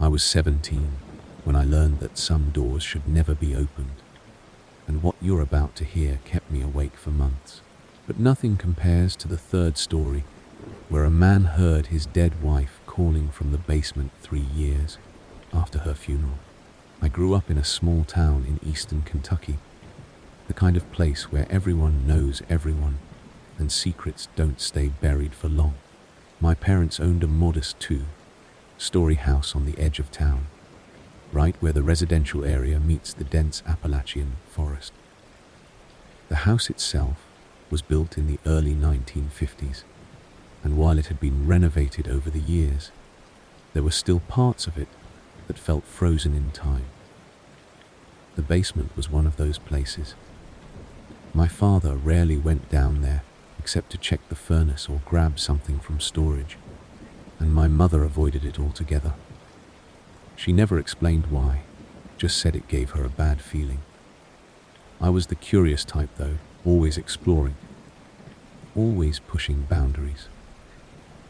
I was 17 when I learned that some doors should never be opened, and what you're about to hear kept me awake for months. But nothing compares to the third story, where a man heard his dead wife calling from the basement 3 years after her funeral. I grew up in a small town in eastern Kentucky, the kind of place where everyone knows everyone and secrets don't stay buried for long. My parents owned a modest 2-story house on the edge of town, right where the residential area meets the dense Appalachian forest. The house itself was built in the early 1950s, and while it had been renovated over the years, there were still parts of it that felt frozen in time. The basement was one of those places. My father rarely went down there except to check the furnace or grab something from storage, and my mother avoided it altogether. She never explained why, just said it gave her a bad feeling. I was the curious type though, always exploring, always pushing boundaries.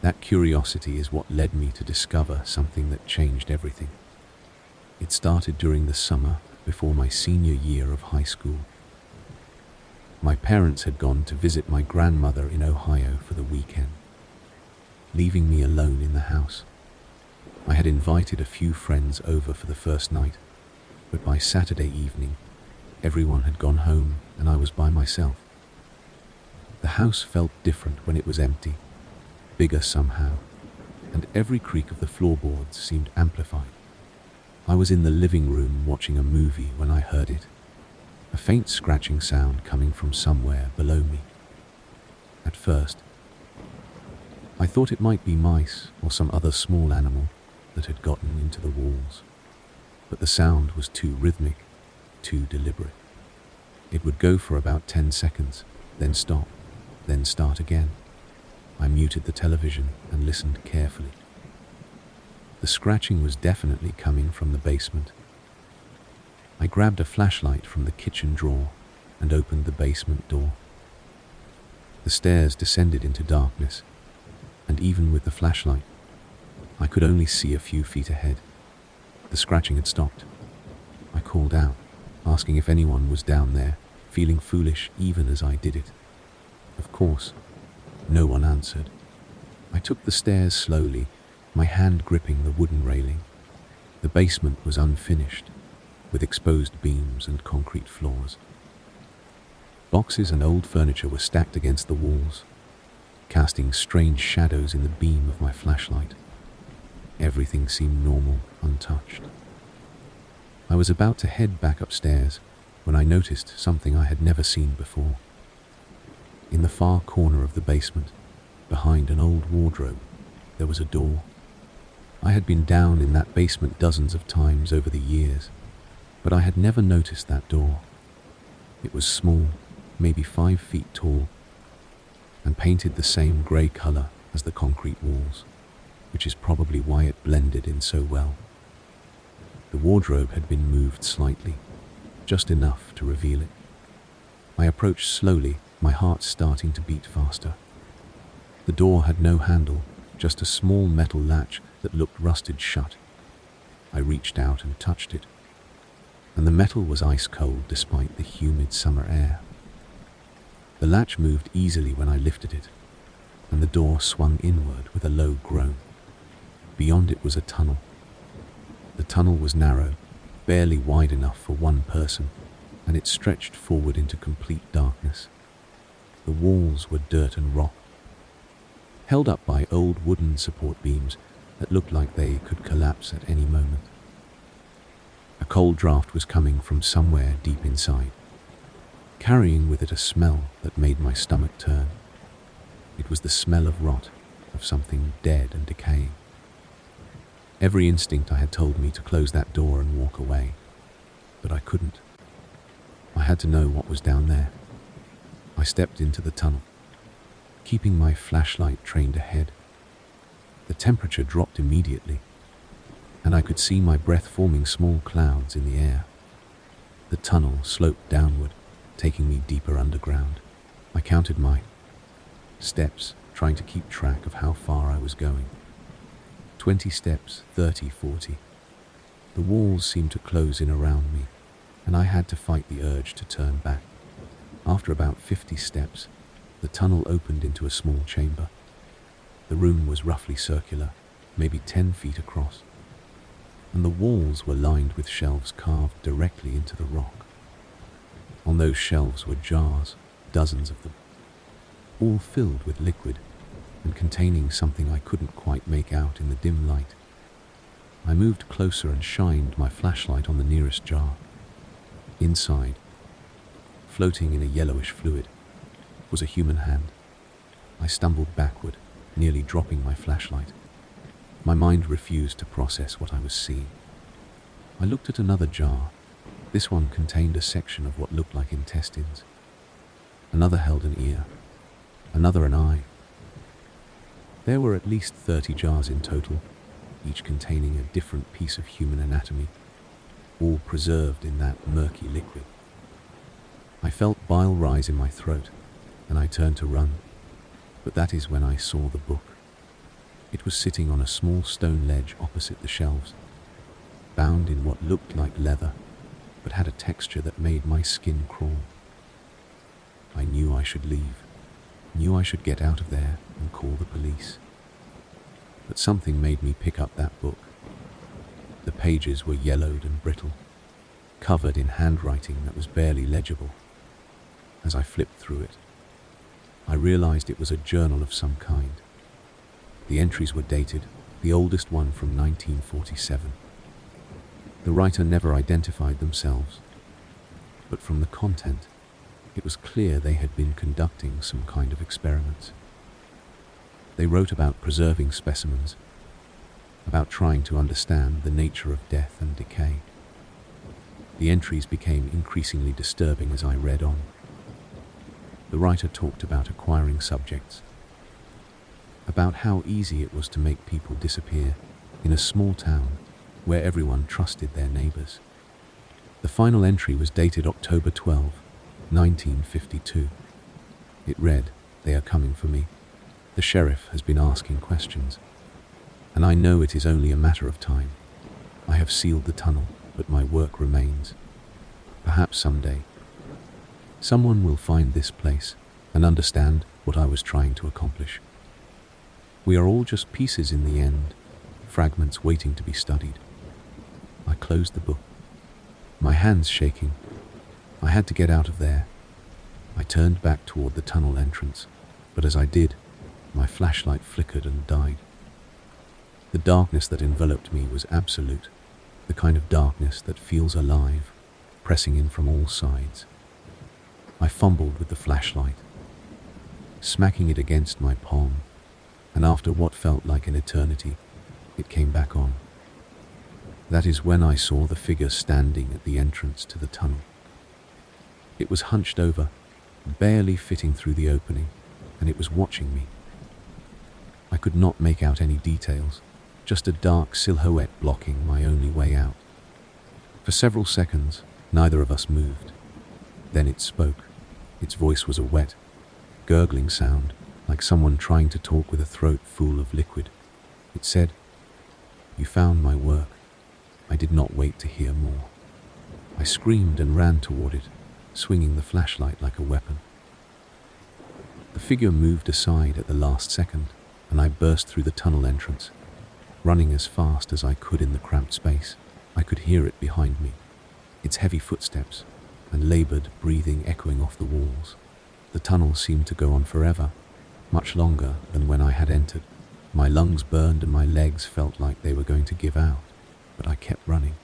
That curiosity is what led me to discover something that changed everything. It started during the summer before my senior year of high school. My parents had gone to visit my grandmother in Ohio for the weekend, leaving me alone in the house. I had invited a few friends over for the first night, but by Saturday evening, everyone had gone home and I was by myself. The house felt different when it was empty, bigger somehow, and every creak of the floorboards seemed amplified. I was in the living room watching a movie when I heard it, a faint scratching sound coming from somewhere below me. At first, I thought it might be mice or some other small animal that had gotten into the walls, but the sound was too rhythmic, too deliberate. It would go for about 10 seconds, then stop, then start again. I muted the television and listened carefully. The scratching was definitely coming from the basement. I grabbed a flashlight from the kitchen drawer and opened the basement door. The stairs descended into darkness, and even with the flashlight, I could only see a few feet ahead. The scratching had stopped. I called out, asking if anyone was down there, feeling foolish even as I did it. Of course, no one answered. I took the stairs slowly, my hand gripping the wooden railing. The basement was unfinished, with exposed beams and concrete floors. Boxes and old furniture were stacked against the walls, casting strange shadows in the beam of my flashlight. Everything seemed normal, untouched. I was about to head back upstairs when I noticed something I had never seen before. In the far corner of the basement, behind an old wardrobe, there was a door. I had been down in that basement dozens of times over the years, but I had never noticed that door. It was small, maybe 5 feet tall, and painted the same grey colour as the concrete walls, which is probably why it blended in so well. The wardrobe had been moved slightly, just enough to reveal it. I approached slowly, my heart starting to beat faster. The door had no handle, just a small metal latch that looked rusted shut. I reached out and touched it, and the metal was ice cold despite the humid summer air. The latch moved easily when I lifted it, and the door swung inward with a low groan. Beyond it was a tunnel. The tunnel was narrow, barely wide enough for one person, and it stretched forward into complete darkness. The walls were dirt and rock, held up by old wooden support beams that looked like they could collapse at any moment. A cold draft was coming from somewhere deep inside, carrying with it a smell that made my stomach turn. It was the smell of rot, of something dead and decaying. Every instinct I had told me to close that door and walk away, but I couldn't. I had to know what was down there. I stepped into the tunnel, keeping my flashlight trained ahead. The temperature dropped immediately, and I could see my breath forming small clouds in the air. The tunnel sloped downward, taking me deeper underground. I counted my steps, trying to keep track of how far I was going. 20 steps, 30, 40. The walls seemed to close in around me, and I had to fight the urge to turn back. After about 50 steps, the tunnel opened into a small chamber. The room was roughly circular, maybe 10 feet across, and the walls were lined with shelves carved directly into the rock. On those shelves were jars, dozens of them, all filled with liquid and containing something I couldn't quite make out in the dim light. I moved closer and shined my flashlight on the nearest jar. Inside, floating in a yellowish fluid, was a human hand. I stumbled backward, nearly dropping my flashlight. My mind refused to process what I was seeing. I looked at another jar. This one contained a section of what looked like intestines. Another held an ear, another an eye. There were at least 30 jars in total, each containing a different piece of human anatomy, all preserved in that murky liquid. I felt bile rise in my throat, and I turned to run, but that is when I saw the book. It was sitting on a small stone ledge opposite the shelves, bound in what looked like leather, but had a texture that made my skin crawl. I knew I should leave, knew I should get out of there and call the police. But something made me pick up that book. The pages were yellowed and brittle, covered in handwriting that was barely legible. As I flipped through it, I realized it was a journal of some kind. The entries were dated, the oldest one from 1947. The writer never identified themselves, but from the content, it was clear they had been conducting some kind of experiments. They wrote about preserving specimens, about trying to understand the nature of death and decay. The entries became increasingly disturbing as I read on. The writer talked about acquiring subjects, about how easy it was to make people disappear in a small town where everyone trusted their neighbors. The final entry was dated October 12, 1952. It read, "They are coming for me. The sheriff has been asking questions, and I know it is only a matter of time. I have sealed the tunnel, but my work remains. Perhaps someday, someone will find this place and understand what I was trying to accomplish. We are all just pieces in the end, fragments waiting to be studied." I closed the book, my hands shaking. I had to get out of there. I turned back toward the tunnel entrance, but as I did, my flashlight flickered and died. The darkness that enveloped me was absolute, the kind of darkness that feels alive, pressing in from all sides. I fumbled with the flashlight, smacking it against my palm, and after what felt like an eternity, it came back on. That is when I saw the figure standing at the entrance to the tunnel. It was hunched over, barely fitting through the opening, and it was watching me. I could not make out any details, just a dark silhouette blocking my only way out. For several seconds, neither of us moved. Then it spoke. Its voice was a wet, gurgling sound, like someone trying to talk with a throat full of liquid. It said, "You found my work." I did not wait to hear more. I screamed and ran toward it, swinging the flashlight like a weapon. The figure moved aside at the last second, and I burst through the tunnel entrance, running as fast as I could in the cramped space. I could hear it behind me, its heavy footsteps and labored breathing echoing off the walls. The tunnel seemed to go on forever, much longer than when I had entered. My lungs burned and my legs felt like they were going to give out, but I kept running.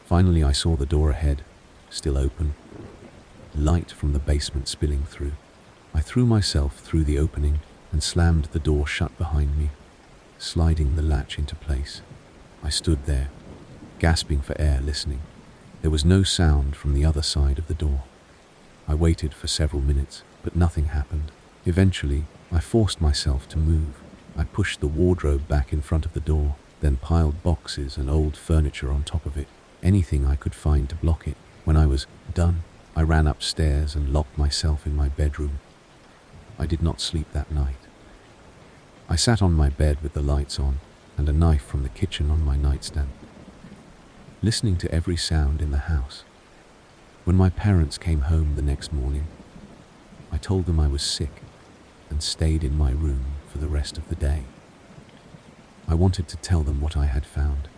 Finally, I saw the door ahead, still open, light from the basement spilling through. I threw myself through the opening and slammed the door shut behind me, sliding the latch into place. I stood there, gasping for air, listening. There was no sound from the other side of the door. I waited for several minutes, but nothing happened. Eventually, I forced myself to move. I pushed the wardrobe back in front of the door, then piled boxes and old furniture on top of it, anything I could find to block it. When I was done, I ran upstairs and locked myself in my bedroom. I did not sleep that night. I sat on my bed with the lights on and a knife from the kitchen on my nightstand. listening to every sound in the house. When my parents came home the next morning, I told them I was sick and stayed in my room for the rest of the day. I wanted to tell them what I had found,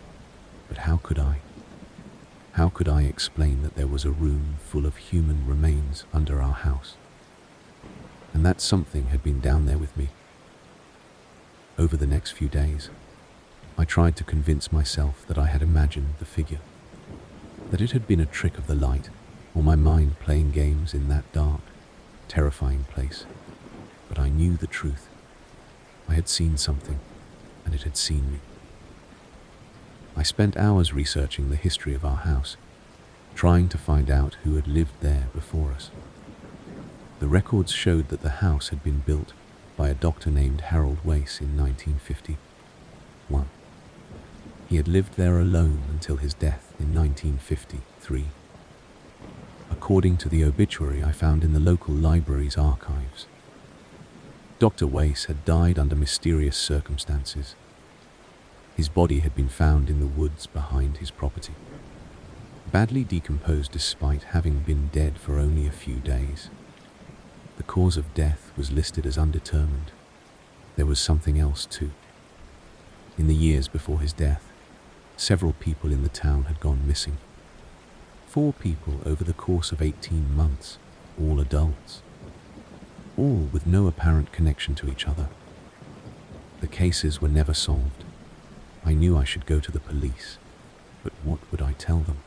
but how could I? How could I explain that there was a room full of human remains under our house, and that something had been down there with me? Over the next few days, I tried to convince myself that I had imagined the figure, that it had been a trick of the light or my mind playing games in that dark, terrifying place. But I knew the truth. I had seen something, and it had seen me. I spent hours researching the history of our house, trying to find out who had lived there before us. The records showed that the house had been built by a doctor named Harold Wace in 1951. He had lived there alone until his death in 1953. According to the obituary I found in the local library's archives, Dr. Wace had died under mysterious circumstances. His body had been found in the woods behind his property, badly decomposed despite having been dead for only a few days. The cause of death was listed as undetermined. There was something else too. In the years before his death, several people in the town had gone missing. 4 people over the course of 18 months, all adults, all with no apparent connection to each other. The cases were never solved. I knew I should go to the police, but what would I tell them?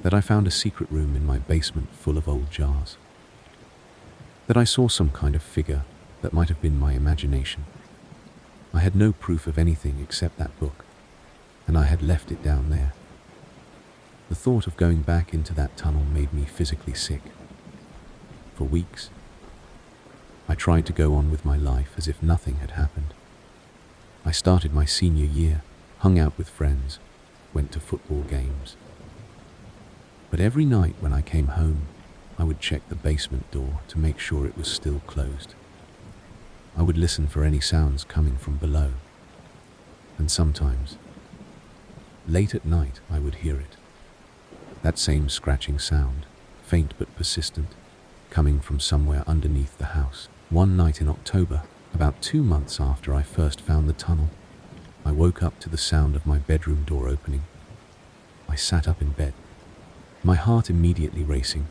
That I found a secret room in my basement full of old jars. That I saw some kind of figure that might have been my imagination. I had no proof of anything except that book, and I had left it down there. The thought of going back into that tunnel made me physically sick. For weeks, I tried to go on with my life as if nothing had happened. I started my senior year, hung out with friends, went to football games. But every night when I came home, I would check the basement door to make sure it was still closed. I would listen for any sounds coming from below. And sometimes, late at night, I would hear it. That same scratching sound, faint but persistent, coming from somewhere underneath the house. One night in October, about 2 months after I first found the tunnel, I woke up to the sound of my bedroom door opening. I sat up in bed, my heart immediately racing.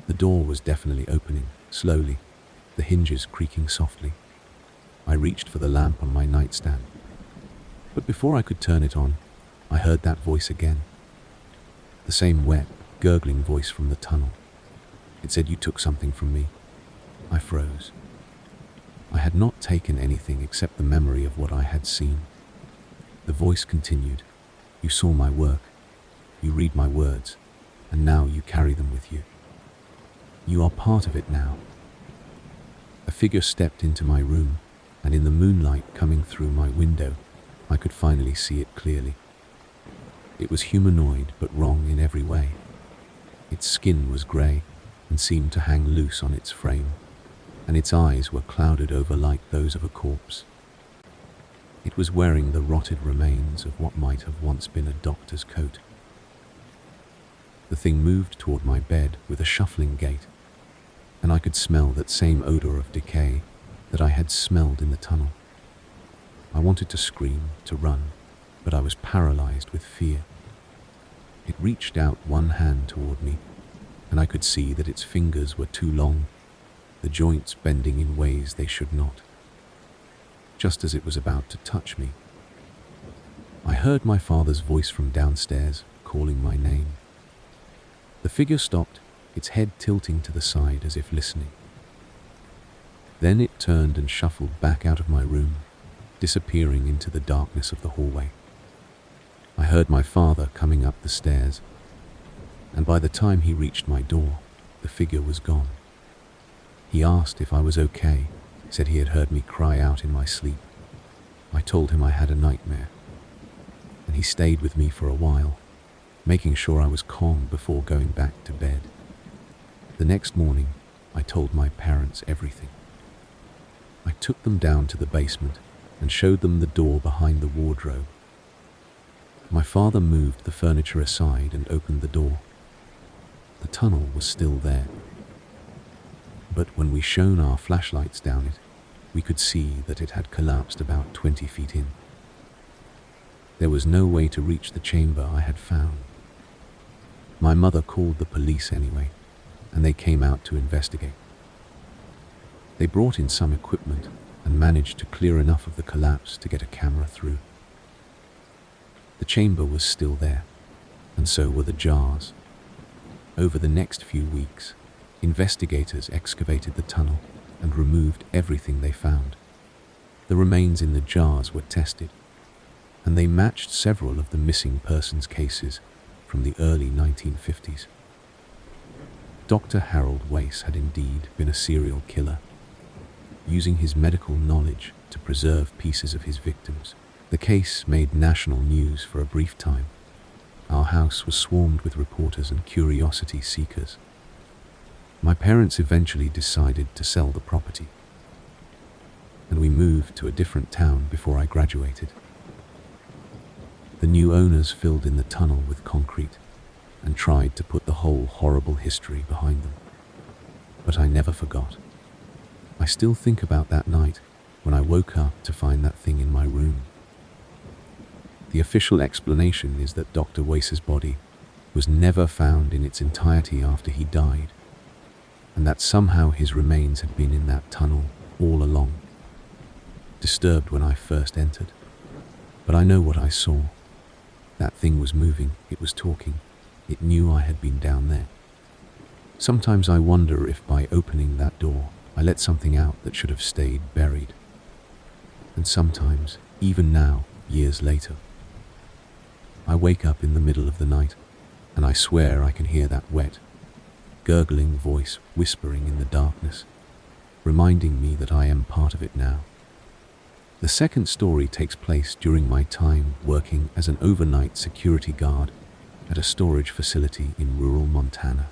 The door was definitely opening, slowly, the hinges creaking softly. I reached for the lamp on my nightstand, but before I could turn it on, I heard that voice again. The same wet, gurgling voice from the tunnel. It said, "You took something from me." I froze. I had not taken anything except the memory of what I had seen. The voice continued, "You saw my work, you read my words, and now you carry them with you. You are part of it now." A figure stepped into my room, and in the moonlight coming through my window, I could finally see it clearly. It was humanoid, but wrong in every way. Its skin was grey and seemed to hang loose on its frame, and its eyes were clouded over like those of a corpse. It was wearing the rotted remains of what might have once been a doctor's coat. The thing moved toward my bed with a shuffling gait, and I could smell that same odor of decay that I had smelled in the tunnel. I wanted to scream, to run, but I was paralyzed with fear. It reached out one hand toward me, and I could see that its fingers were too long, the joints bending in ways they should not. Just as it was about to touch me, I heard my father's voice from downstairs calling my name. The figure stopped, its head tilting to the side as if listening. Then it turned and shuffled back out of my room, disappearing into the darkness of the hallway. I heard my father coming up the stairs, and by the time he reached my door, the figure was gone. He asked if I was okay, said he had heard me cry out in my sleep. I told him I had a nightmare, and he stayed with me for a while, making sure I was calm before going back to bed. The next morning, I told my parents everything. I took them down to the basement and showed them the door behind the wardrobe. My father moved the furniture aside and opened the door. The tunnel was still there, but when we shone our flashlights down it, we could see that it had collapsed about 20 feet in. There was no way to reach the chamber I had found. My mother called the police anyway, and they came out to investigate. They brought in some equipment and managed to clear enough of the collapse to get a camera through. The chamber was still there, and so were the jars. Over the next few weeks, investigators excavated the tunnel and removed everything they found. The remains in the jars were tested, and they matched several of the missing persons cases from the early 1950s. Dr. Harold Wace had indeed been a serial killer, using his medical knowledge to preserve pieces of his victims. The case made national news for a brief time. Our house was swarmed with reporters and curiosity seekers. My parents eventually decided to sell the property, and we moved to a different town before I graduated. The new owners filled in the tunnel with concrete and tried to put the whole horrible history behind them. But I never forgot. I still think about that night when I woke up to find that thing in my room. The official explanation is that Dr. Wace's body was never found in its entirety after he died, and that somehow his remains had been in that tunnel all along. Disturbed when I first entered, but I know what I saw. That thing was moving, it was talking, it knew I had been down there. Sometimes I wonder if by opening that door, I let something out that should have stayed buried. And sometimes, even now, years later, I wake up in the middle of the night, and I swear I can hear that wet, gurgling voice whispering in the darkness, reminding me that I am part of it now. The second story takes place during my time working as an overnight security guard at a storage facility in rural Montana.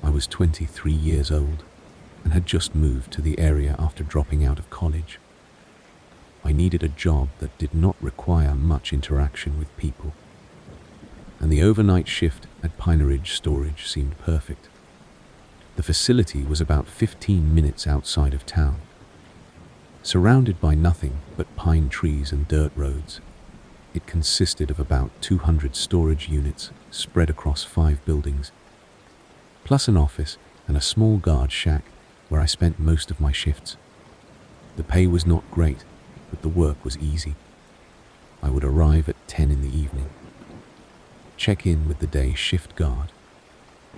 I was 23 years old and had just moved to the area after dropping out of college. I needed a job that did not require much interaction with people, and the overnight shift at Pine Ridge Storage seemed perfect. The facility was about 15 minutes outside of town, surrounded by nothing but pine trees and dirt roads. It consisted of about 200 storage units spread across 5 buildings, plus an office and a small guard shack where I spent most of my shifts. The pay was not great, but the work was easy. I would arrive at 10 in the evening, check in with the day shift guard,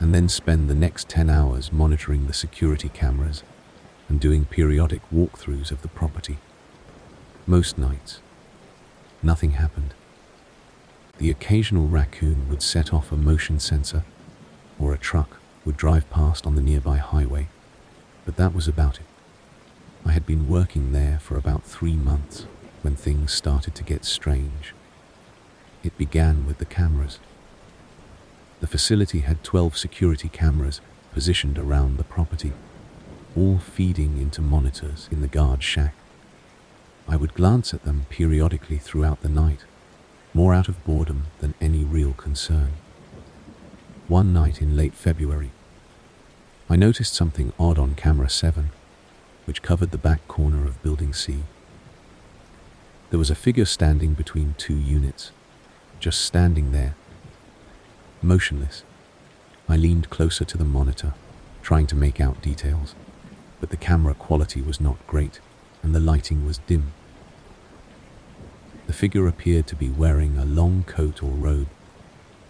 and then spend the next 10 hours monitoring the security cameras and doing periodic walkthroughs of the property. Most nights, nothing happened. The occasional raccoon would set off a motion sensor, or a truck would drive past on the nearby highway, but that was about it. I had been working there for about 3 months when things started to get strange. It began with the cameras. The facility had 12 security cameras positioned around the property, all feeding into monitors in the guard shack. I would glance at them periodically throughout the night, more out of boredom than any real concern. One night in late February, I noticed something odd on camera 7, which covered the back corner of Building C. There was a figure standing between 2 units, just standing there, motionless. I leaned closer to the monitor, trying to make out details, but the camera quality was not great, and the lighting was dim. The figure appeared to be wearing a long coat or robe,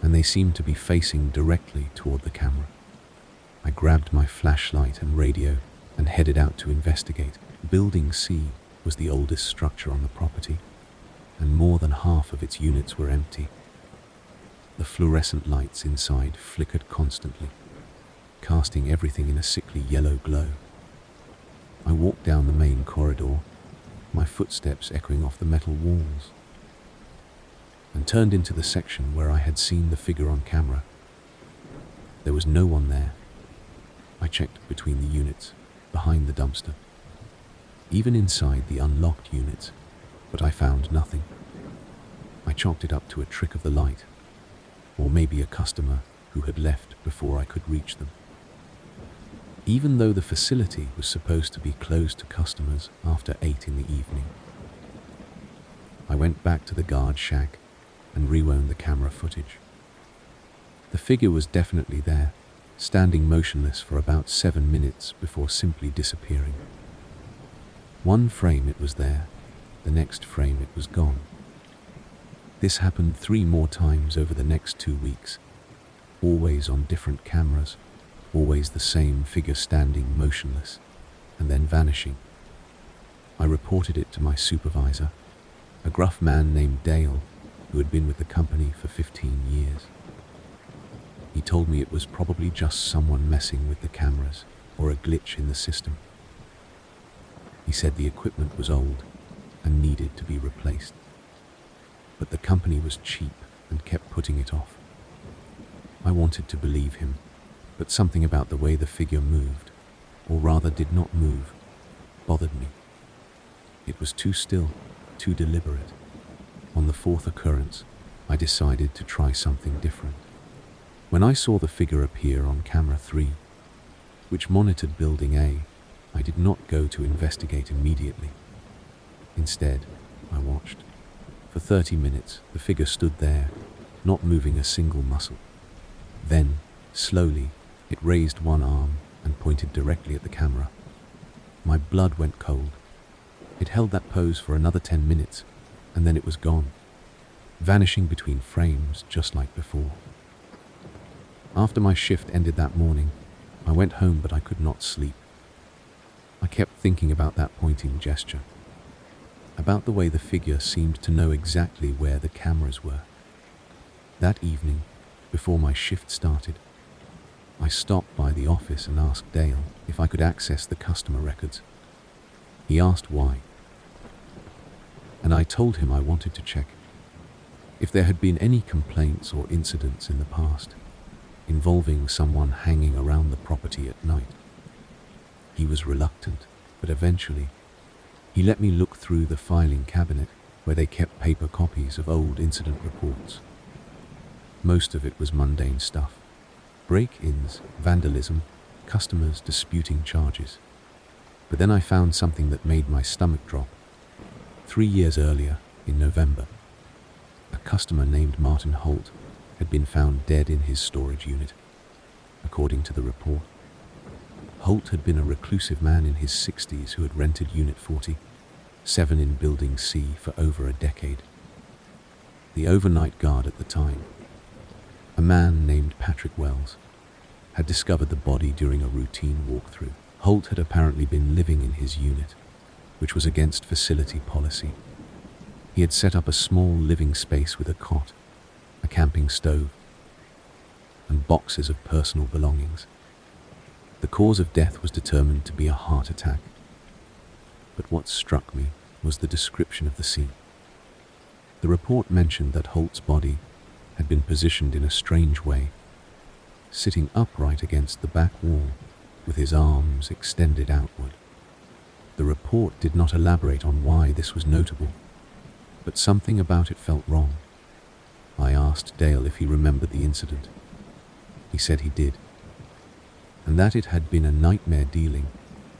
and they seemed to be facing directly toward the camera. I grabbed my flashlight and radio and headed out to investigate. Building C was the oldest structure on the property, and more than half of its units were empty. The fluorescent lights inside flickered constantly, casting everything in a sickly yellow glow. I walked down the main corridor, my footsteps echoing off the metal walls, and turned into the section where I had seen the figure on camera. There was no one there. I checked between the units, behind the dumpster, even inside the unlocked units, but I found nothing. I I chalked it up to a trick of the light, or maybe a customer who had left before I could reach them. Even though the facility was supposed to be closed to customers after 8 in the evening. I went back to the guard shack and rewound the camera footage. The figure was definitely there, standing motionless for about 7 minutes before simply disappearing. One frame it was there, the next frame it was gone. This happened 3 more times over the next 2 weeks, always on different cameras, always the same figure standing motionless and then vanishing. I reported it to my supervisor, a gruff man named Dale, who had been with the company for 15 years. He told me it was probably just someone messing with the cameras or a glitch in the system. He said the equipment was old and needed to be replaced, but the company was cheap and kept putting it off. I wanted to believe him, but something about the way the figure moved, or rather did not move, bothered me. It was too still, too deliberate. On the 4th occurrence, I decided to try something different. When I saw the figure appear on camera 3, which monitored building A, I did not go to investigate immediately. Instead, I watched. For 30 minutes, the figure stood there, not moving a single muscle. Then, slowly, it raised one arm and pointed directly at the camera. My blood went cold. It held that pose for another 10 minutes, and then it was gone, vanishing between frames just like before. After my shift ended that morning, I went home but I could not sleep. I kept thinking about that pointing gesture, about the way the figure seemed to know exactly where the cameras were. That evening, before my shift started, I stopped by the office and asked Dale if I could access the customer records. He asked why, and I told him I wanted to check if there had been any complaints or incidents in the past involving someone hanging around the property at night. He was reluctant, but eventually he let me look through the filing cabinet where they kept paper copies of old incident reports. Most of it was mundane stuff: break-ins, vandalism, customers disputing charges. But then I found something that made my stomach drop. 3 years earlier, in November, a customer named Martin Holt had been found dead in his storage unit, according to the report. Holt had been a reclusive man in his 60s who had rented Unit 47 in Building C for over a decade. The overnight guard at the time, a man named Patrick Wells, had discovered the body during a routine walkthrough. Holt had apparently been living in his unit, which was against facility policy. He had set up a small living space with a cot, a camping stove, and boxes of personal belongings. The cause of death was determined to be a heart attack. But what struck me was the description of the scene. The report mentioned that Holt's body had been positioned in a strange way, sitting upright against the back wall with his arms extended outward. The report did not elaborate on why this was notable, but something about it felt wrong. I asked Dale if he remembered the incident. He said he did, and that it had been a nightmare dealing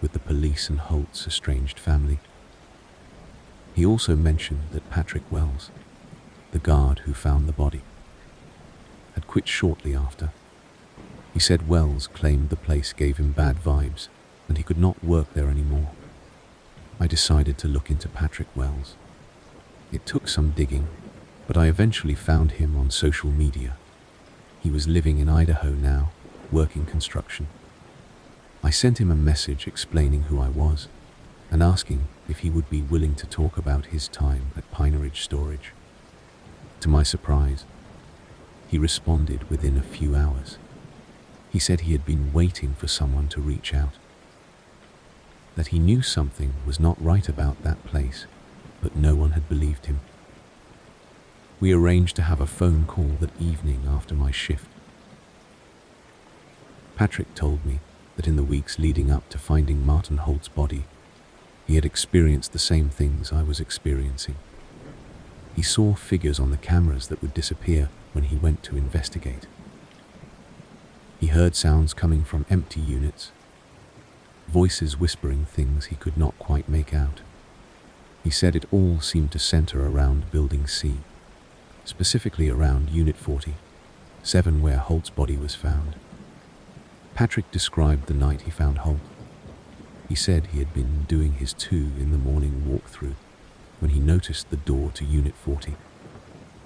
with the police and Holt's estranged family. He also mentioned that Patrick Wells, the guard who found the body, had quit shortly after. He said Wells claimed the place gave him bad vibes and he could not work there anymore. I decided to look into Patrick Wells. It took some digging, but I eventually found him on social media. He was living in Idaho now, working construction. I sent him a message explaining who I was and asking if he would be willing to talk about his time at Pine Ridge Storage. To my surprise, he responded within a few hours. He said he had been waiting for someone to reach out, that he knew something was not right about that place, but no one had believed him. We arranged to have a phone call that evening after my shift. Patrick told me that in the weeks leading up to finding Martin Holt's body, he had experienced the same things I was experiencing. He saw figures on the cameras that would disappear when he went to investigate. He heard sounds coming from empty units, voices whispering things he could not quite make out. He said it all seemed to center around Building C, specifically around Unit 40, 7 where Holt's body was found. Patrick described the night he found Holt. He said he had been doing his 2 in the morning walkthrough when he noticed the door to Unit 40.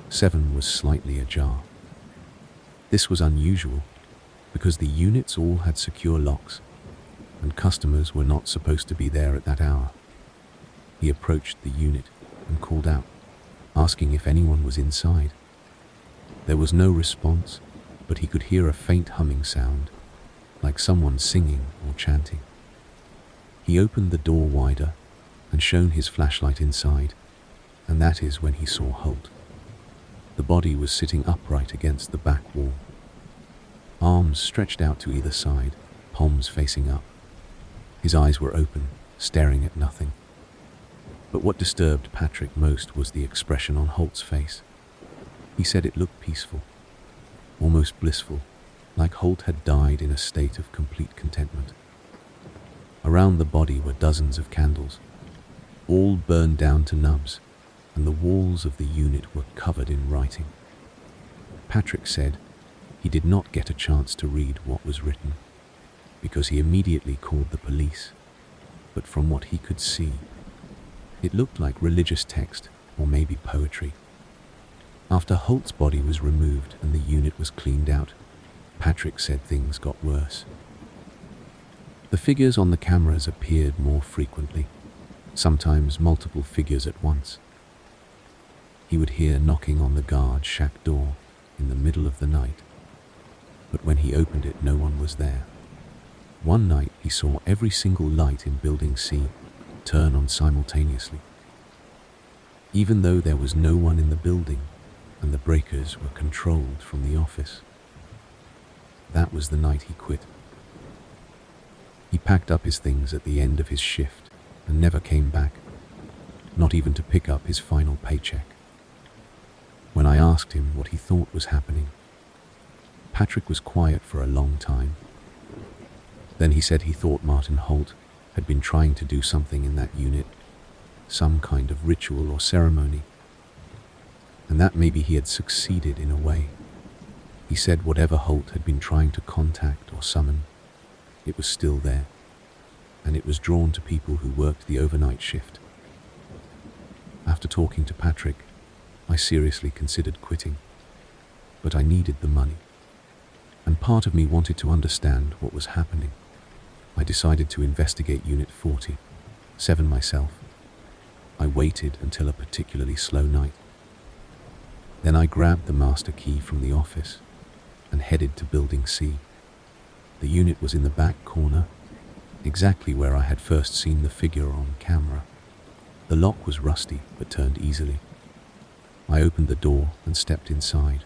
7 was slightly ajar. This was unusual because the units all had secure locks and customers were not supposed to be there at that hour. He approached the unit and called out, asking if anyone was inside. There was no response, but he could hear a faint humming sound, like someone singing or chanting. He opened the door wider and shone his flashlight inside, and that is when he saw Holt. The body was sitting upright against the back wall, arms stretched out to either side, palms facing up. His eyes were open, staring at nothing. But what disturbed Patrick most was the expression on Holt's face. He said it looked peaceful, almost blissful, like Holt had died in a state of complete contentment. Around the body were dozens of candles, all burned down to nubs, and the walls of the unit were covered in writing. Patrick said he did not get a chance to read what was written, because he immediately called the police, but from what he could see, it looked like religious text or maybe poetry. After Holt's body was removed and the unit was cleaned out, Patrick said things got worse. The figures on the cameras appeared more frequently, sometimes multiple figures at once. He would hear knocking on the guard shack door in the middle of the night, but when he opened it, no one was there. One night he saw every single light in Building C turn on simultaneously, even though there was no one in the building and the breakers were controlled from the office. That was the night he quit. He packed up his things at the end of his shift and never came back, not even to pick up his final paycheck. When I asked him what he thought was happening, Patrick was quiet for a long time. Then he said he thought Martin Holt had been trying to do something in that unit, some kind of ritual or ceremony, and that maybe he had succeeded in a way. He said whatever Holt had been trying to contact or summon, it was still there, and it was drawn to people who worked the overnight shift. After talking to Patrick, I seriously considered quitting, but I needed the money, and part of me wanted to understand what was happening. I decided to investigate Unit 40, 7 myself. I waited until a particularly slow night. Then I grabbed the master key from the office and headed to Building C. The unit was in the back corner, exactly where I had first seen the figure on camera. The lock was rusty but turned easily. I opened the door and stepped inside,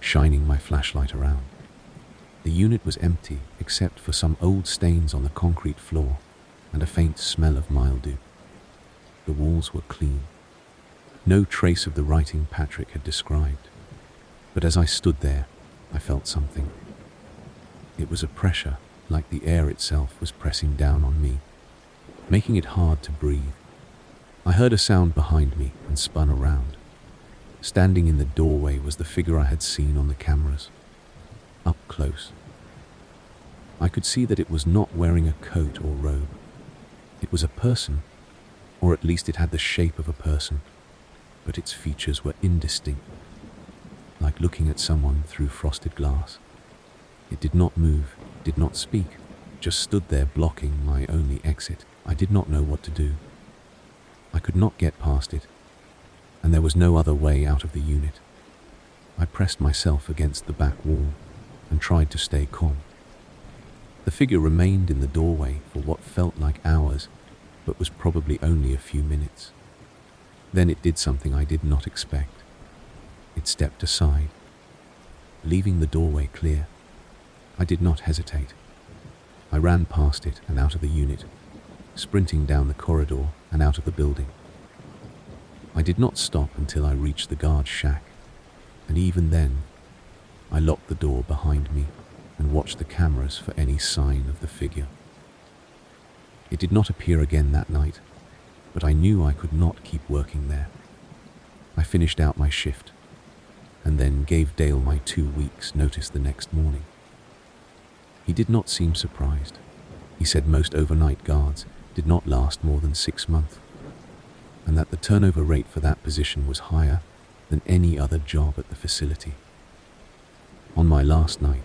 shining my flashlight around. The unit was empty except for some old stains on the concrete floor and a faint smell of mildew. The walls were clean. No trace of the writing Patrick had described. But as I stood there, I felt something. It was a pressure, like the air itself was pressing down on me, making it hard to breathe. I heard a sound behind me and spun around. Standing in the doorway was the figure I had seen on the cameras, up close. I could see that it was not wearing a coat or robe. It was a person, or at least it had the shape of a person, but its features were indistinct, like looking at someone through frosted glass. It did not move, did not speak, just stood there blocking my only exit. I did not know what to do. I could not get past it, and there was no other way out of the unit. I pressed myself against the back wall and tried to stay calm. The figure remained in the doorway for what felt like hours, but was probably only a few minutes. Then it did something I did not expect. It stepped aside, leaving the doorway clear. I did not hesitate. I ran past it and out of the unit, sprinting down the corridor and out of the building. I did not stop until I reached the guard's shack, and even then, I locked the door behind me and watched the cameras for any sign of the figure. It did not appear again that night, but I knew I could not keep working there. I finished out my shift, and then gave Dale my 2 weeks' notice the next morning. He did not seem surprised. He said most overnight guards did not last more than 6 months, and that the turnover rate for that position was higher than any other job at the facility. On my last night,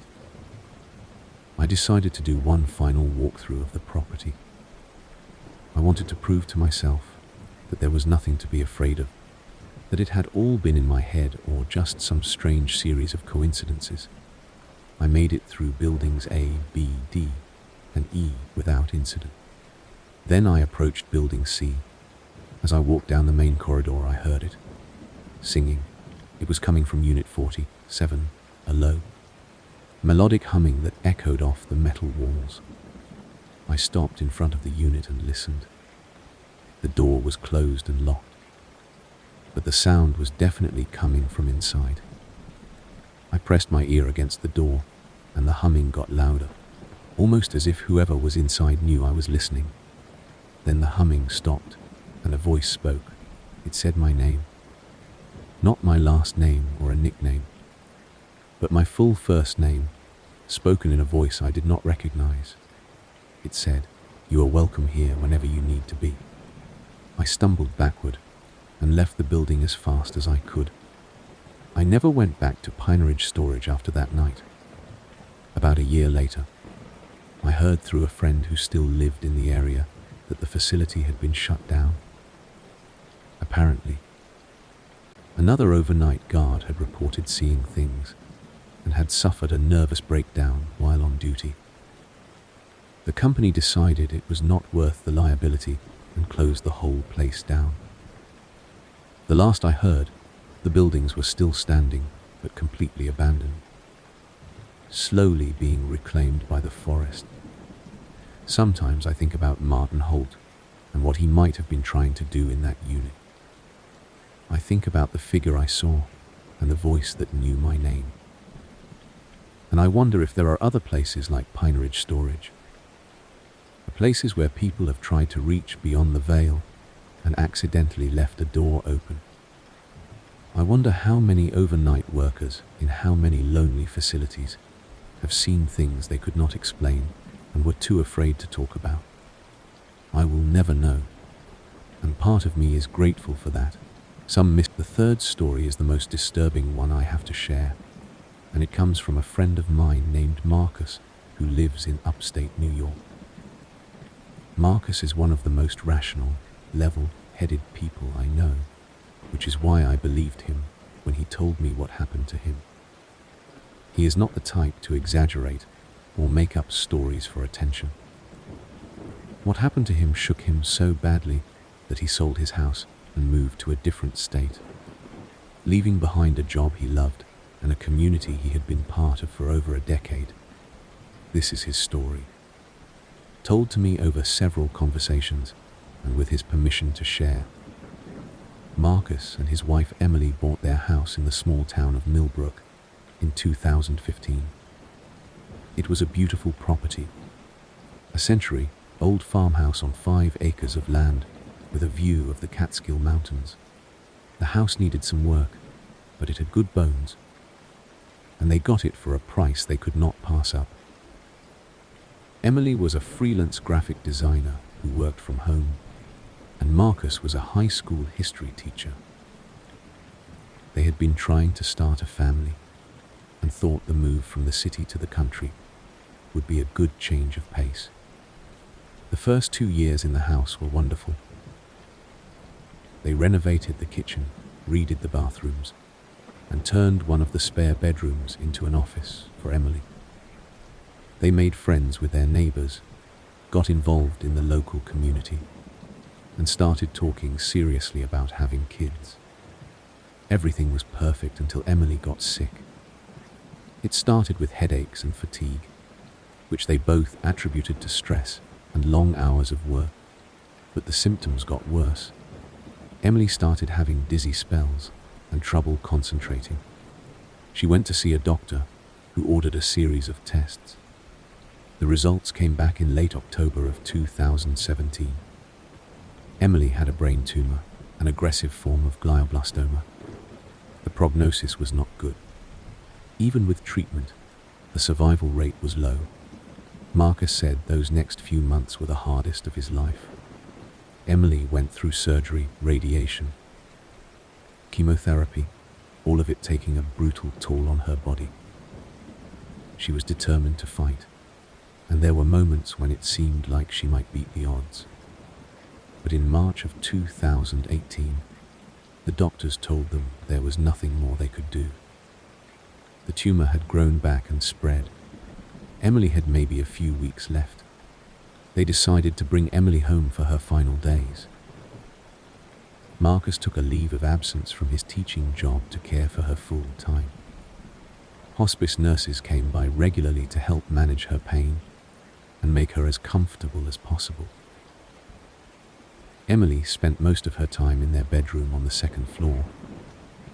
I decided to do one final walkthrough of the property. I wanted to prove to myself that there was nothing to be afraid of, that it had all been in my head or just some strange series of coincidences. I made it through buildings A, B, D, and E without incident. Then I approached building C. As I walked down the main corridor, I heard it, singing. It was coming from Unit 47, a low, melodic humming that echoed off the metal walls. I stopped in front of the unit and listened. The door was closed and locked, but the sound was definitely coming from inside. I pressed my ear against the door, and the humming got louder, almost as if whoever was inside knew I was listening. Then the humming stopped, and a voice spoke. It said my name. Not my last name or a nickname, but my full first name, spoken in a voice I did not recognize. It said, "You are welcome here whenever you need to be." I stumbled backward and left the building as fast as I could. I never went back to Pine Ridge Storage after that night. About a year later, I heard through a friend who still lived in the area that the facility had been shut down. Apparently, another overnight guard had reported seeing things and had suffered a nervous breakdown while on duty. The company decided it was not worth the liability and closed the whole place down. The last I heard, the buildings were still standing but completely abandoned, slowly being reclaimed by the forest. Sometimes I think about Martin Holt and what he might have been trying to do in that unit. I think about the figure I saw and the voice that knew my name. And I wonder if there are other places like Pine Ridge Storage, places where people have tried to reach beyond the veil and accidentally left a door open. I wonder how many overnight workers in how many lonely facilities have seen things they could not explain and were too afraid to talk about. I will never know, and part of me is grateful for that. The third story is the most disturbing one I have to share, and it comes from a friend of mine named Marcus, who lives in upstate New York. Marcus is one of the most rational, level-headed people I know, which is why I believed him when he told me what happened to him. He is not the type to exaggerate or make up stories for attention. What happened to him shook him so badly that he sold his house and moved to a different state, leaving behind a job he loved and a community he had been part of for over a decade. This is his story, told to me over several conversations and with his permission to share. Marcus and his wife Emily bought their house in the small town of Millbrook in 2015. It was a beautiful property, a century-old farmhouse on 5 acres of land with a view of the Catskill Mountains. The house needed some work, but it had good bones, and they got it for a price they could not pass up. Emily was a freelance graphic designer who worked from home, and Marcus was a high school history teacher. They had been trying to start a family and thought the move from the city to the country would be a good change of pace. The first 2 years in the house were wonderful. They renovated the kitchen, redid the bathrooms, and turned one of the spare bedrooms into an office for Emily. They made friends with their neighbors, got involved in the local community, and started talking seriously about having kids. Everything was perfect until Emily got sick. It started with headaches and fatigue, which they both attributed to stress and long hours of work, but the symptoms got worse. Emily started having dizzy spells and trouble concentrating. She went to see a doctor who ordered a series of tests. The results came back in late October of 2017. Emily had a brain tumor, an aggressive form of glioblastoma. The prognosis was not good. Even with treatment, the survival rate was low. Marcus said those next few months were the hardest of his life. Emily went through surgery, radiation, chemotherapy, all of it taking a brutal toll on her body. She was determined to fight, and there were moments when it seemed like she might beat the odds. But in March of 2018, the doctors told them there was nothing more they could do. The tumor had grown back and spread. Emily had maybe a few weeks left. They decided to bring Emily home for her final days. Marcus took a leave of absence from his teaching job to care for her full time. Hospice nurses came by regularly to help manage her pain and make her as comfortable as possible. Emily spent most of her time in their bedroom on the second floor,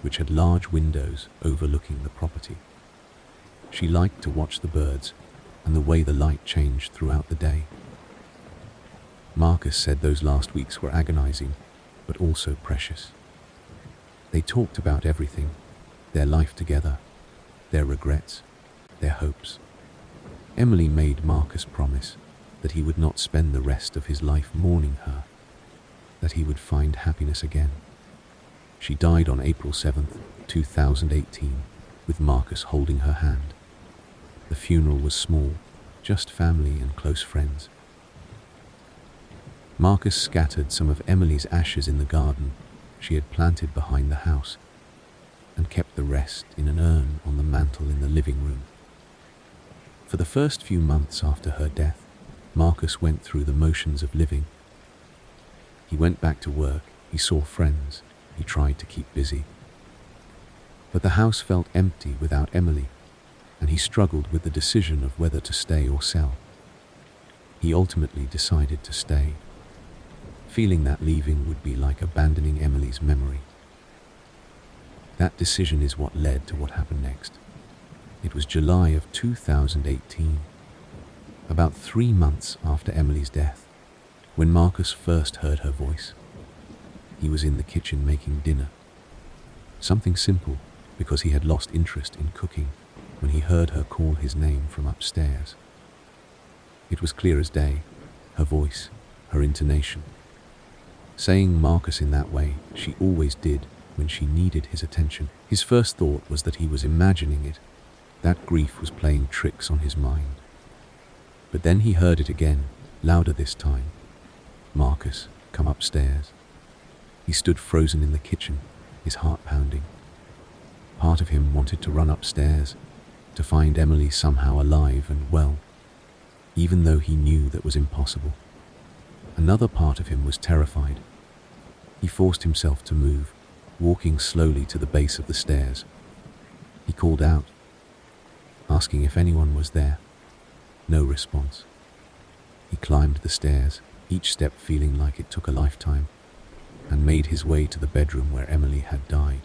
which had large windows overlooking the property. She liked to watch the birds and the way the light changed throughout the day. Marcus said those last weeks were agonizing, but also precious. They talked about everything, their life together, their regrets, their hopes. Emily made Marcus promise that he would not spend the rest of his life mourning her, that he would find happiness again. She died on April 7th, 2018, with Marcus holding her hand. The funeral was small, just family and close friends. Marcus scattered some of Emily's ashes in the garden she had planted behind the house and kept the rest in an urn on the mantel in the living room. For the first few months after her death, Marcus went through the motions of living. He went back to work, he saw friends, he tried to keep busy. But the house felt empty without Emily, and he struggled with the decision of whether to stay or sell. He ultimately decided to stay, feeling that leaving would be like abandoning Emily's memory. That decision is what led to what happened next. It was July of 2018, about 3 months after Emily's death, when Marcus first heard her voice. He was in the kitchen making dinner. Something simple, because he had lost interest in cooking when he heard her call his name from upstairs. It was clear as day, her voice, her intonation. Saying Marcus in that way, she always did when she needed his attention. His first thought was that he was imagining it, that grief was playing tricks on his mind. But then he heard it again, louder this time. Marcus, come upstairs. He stood frozen in the kitchen, his heart pounding. Part of him wanted to run upstairs, to find Emily somehow alive and well, even though he knew that was impossible. Another part of him was terrified. He forced himself to move, walking slowly to the base of the stairs. He called out, asking if anyone was there. No response. He climbed the stairs, each step feeling like it took a lifetime, and made his way to the bedroom where Emily had died.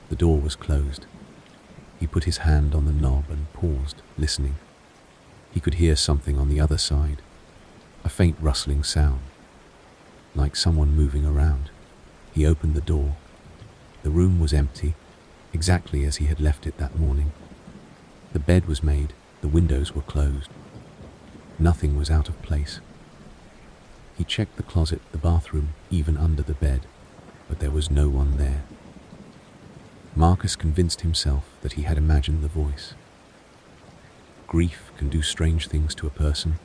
The door was closed. He put his hand on the knob and paused, listening. He could hear something on the other side, a faint rustling sound, like someone moving around. He opened the door. The room was empty, exactly as he had left it that morning. The bed was made, the windows were closed. Nothing was out of place. He checked the closet, the bathroom, even under the bed, but there was no one there. Marcus convinced himself that he had imagined the voice. Grief can do strange things to a person,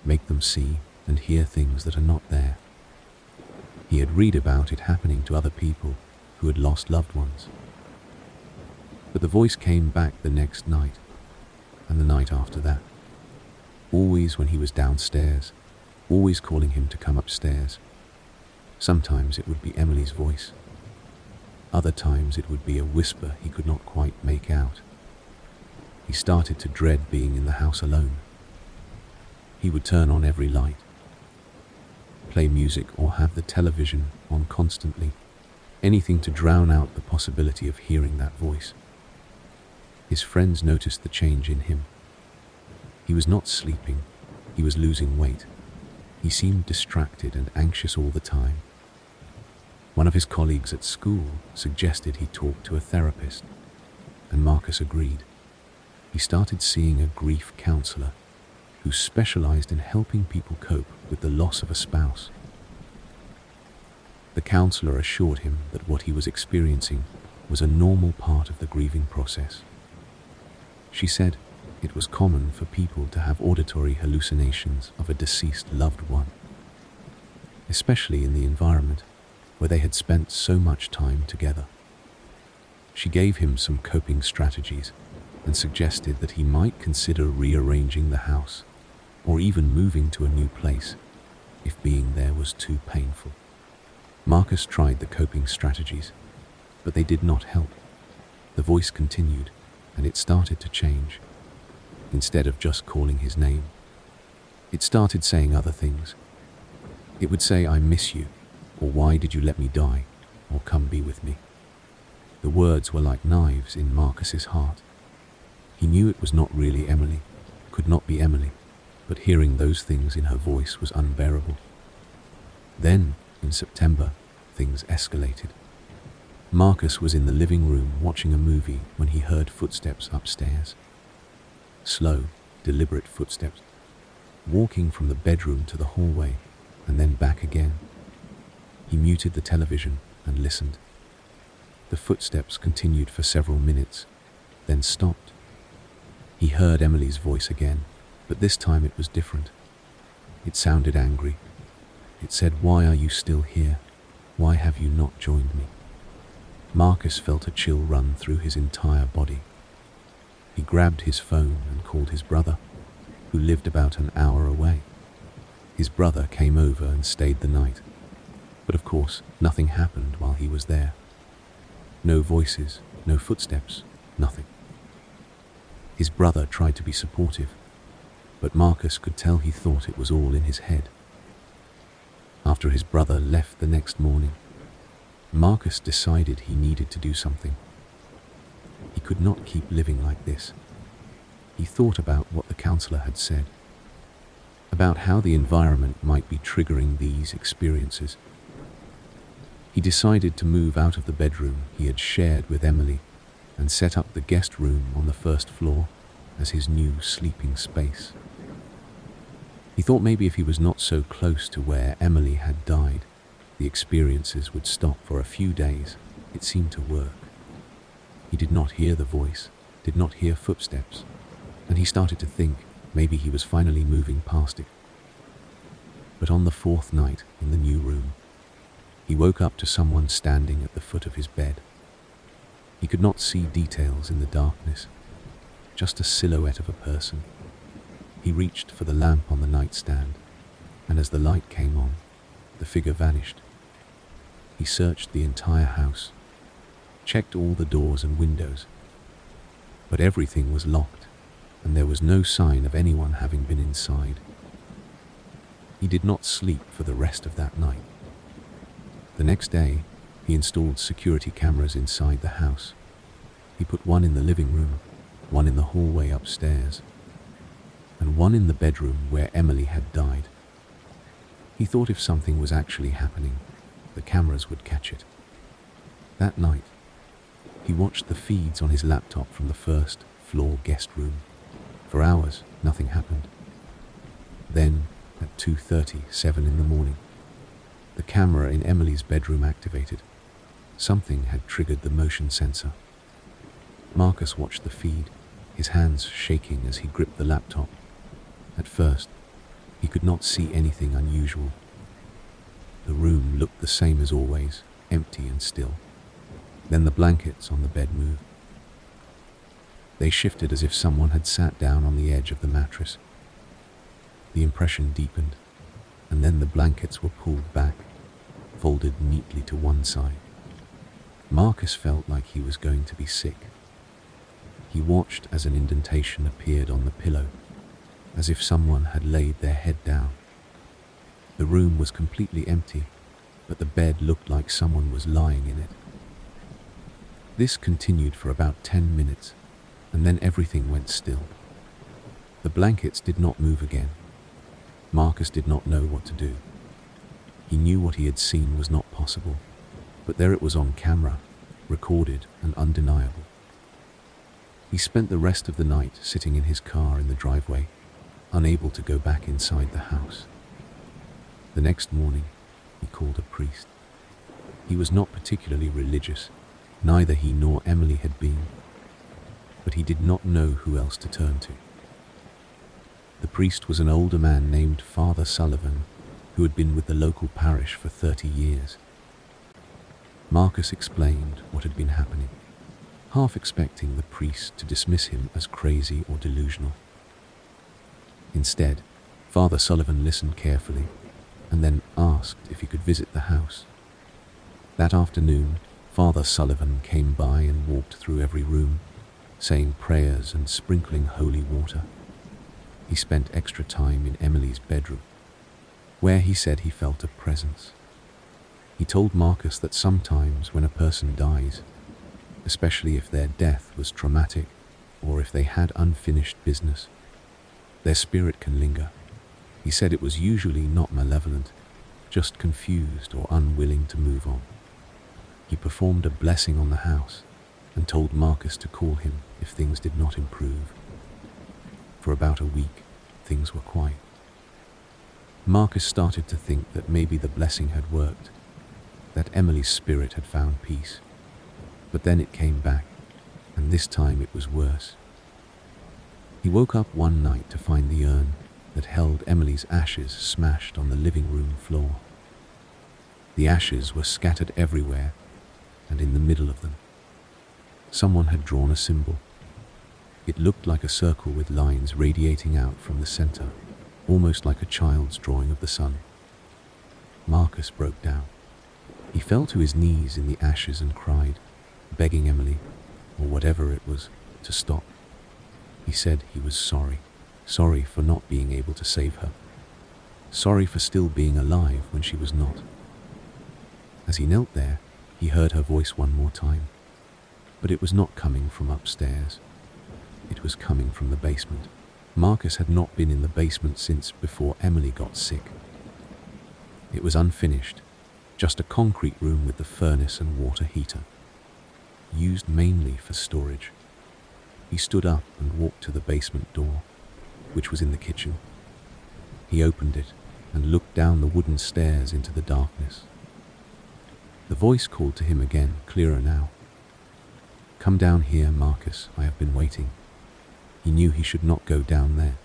make them see and hear things that are not there. He had read about it happening to other people who had lost loved ones. But the voice came back the next night, and the night after that. Always when he was downstairs, always calling him to come upstairs. Sometimes it would be Emily's voice. Other times it would be a whisper he could not quite make out. He started to dread being in the house alone. He would turn on every light, play music or have the television on constantly, anything to drown out the possibility of hearing that voice. His friends noticed the change in him. He was not sleeping, he was losing weight. He seemed distracted and anxious all the time. One of his colleagues at school suggested he talk to a therapist, and Marcus agreed. He started seeing a grief counselor who specialized in helping people cope with the loss of a spouse. The counselor assured him that what he was experiencing was a normal part of the grieving process. She said it was common for people to have auditory hallucinations of a deceased loved one, especially in the environment where they had spent so much time together. She gave him some coping strategies and suggested that he might consider rearranging the house or even moving to a new place if being there was too painful. Marcus tried the coping strategies, but they did not help. The voice continued, and it started to change. Instead of just calling his name, it started saying other things. It would say, "I miss you," or "Why did you let me die?" or "Come be with me." The words were like knives in Marcus's heart. He knew it was not really Emily, could not be Emily, but hearing those things in her voice was unbearable. Then, in September, things escalated. Marcus was in the living room watching a movie when he heard footsteps upstairs. Slow, deliberate footsteps, walking from the bedroom to the hallway and then back again. He muted the television and listened. The footsteps continued for several minutes, then stopped. He heard Emily's voice again, but this time it was different. It sounded angry. It said, "Why are you still here? Why have you not joined me?" Marcus felt a chill run through his entire body. He grabbed his phone and called his brother, who lived about an hour away. His brother came over and stayed the night, but of course, nothing happened while he was there. No voices, no footsteps, nothing. His brother tried to be supportive, but Marcus could tell he thought it was all in his head. After his brother left the next morning, Marcus decided he needed to do something. He could not keep living like this. He thought about what the counselor had said, about how the environment might be triggering these experiences. He decided to move out of the bedroom he had shared with Emily and set up the guest room on the first floor as his new sleeping space. He thought maybe if he was not so close to where Emily had died, the experiences would stop for a few days. It seemed to work. He did not hear the voice, did not hear footsteps, and he started to think maybe he was finally moving past it. But on the fourth night in the new room, he woke up to someone standing at the foot of his bed. He could not see details in the darkness, just a silhouette of a person. He reached for the lamp on the nightstand, and as the light came on, the figure vanished. He searched the entire house, checked all the doors and windows, but everything was locked, and there was no sign of anyone having been inside. He did not sleep for the rest of that night. The next day, he installed security cameras inside the house. He put one in the living room, one in the hallway upstairs, and one in the bedroom where Emily had died. He thought if something was actually happening, the cameras would catch it. That night, he watched the feeds on his laptop from the first floor guest room. For hours, nothing happened. Then, at 2:37 in the morning, the camera in Emily's bedroom activated. Something had triggered the motion sensor. Marcus watched the feed, his hands shaking as he gripped the laptop. At first, he could not see anything unusual. The room looked the same as always, empty and still. Then the blankets on the bed moved. They shifted as if someone had sat down on the edge of the mattress. The impression deepened, and then the blankets were pulled back, folded neatly to one side. Marcus felt like he was going to be sick. He watched as an indentation appeared on the pillow, as if someone had laid their head down. The room was completely empty, but the bed looked like someone was lying in it. This continued for about 10 minutes, and then everything went still. The blankets did not move again. Marcus did not know what to do. He knew what he had seen was not possible, but there it was on camera, recorded and undeniable. He spent the rest of the night sitting in his car in the driveway, unable to go back inside the house. The next morning, he called a priest. He was not particularly religious, neither he nor Emily had been, but he did not know who else to turn to. The priest was an older man named Father Sullivan, who had been with the local parish for 30 years. Marcus explained what had been happening, half expecting the priest to dismiss him as crazy or delusional. Instead, Father Sullivan listened carefully and then asked if he could visit the house. That afternoon, Father Sullivan came by and walked through every room, saying prayers and sprinkling holy water. He spent extra time in Emily's bedroom, where he said he felt a presence. He told Marcus that sometimes when a person dies, especially if their death was traumatic or if they had unfinished business, their spirit can linger. He said it was usually not malevolent, just confused or unwilling to move on. He performed a blessing on the house and told Marcus to call him if things did not improve. For about a week, things were quiet. Marcus started to think that maybe the blessing had worked, that Emily's spirit had found peace. But then it came back, and this time it was worse. He woke up one night to find the urn that held Emily's ashes smashed on the living room floor. The ashes were scattered everywhere, and in the middle of them, someone had drawn a symbol. It looked like a circle with lines radiating out from the center, almost like a child's drawing of the sun. Marcus broke down. He fell to his knees in the ashes and cried, begging Emily, or whatever it was, to stop. He said he was sorry for not being able to save her, sorry for still being alive when she was not. As he knelt there, he heard her voice one more time, but it was not coming from upstairs. It was coming from the basement. Marcus had not been in the basement since before Emily got sick. It was unfinished, just a concrete room with the furnace and water heater, used mainly for storage. He stood up and walked to the basement door, which was in the kitchen. He opened it and looked down the wooden stairs into the darkness. The voice called to him again, clearer now. "Come down here, Marcus, I have been waiting." He knew he should not go down there,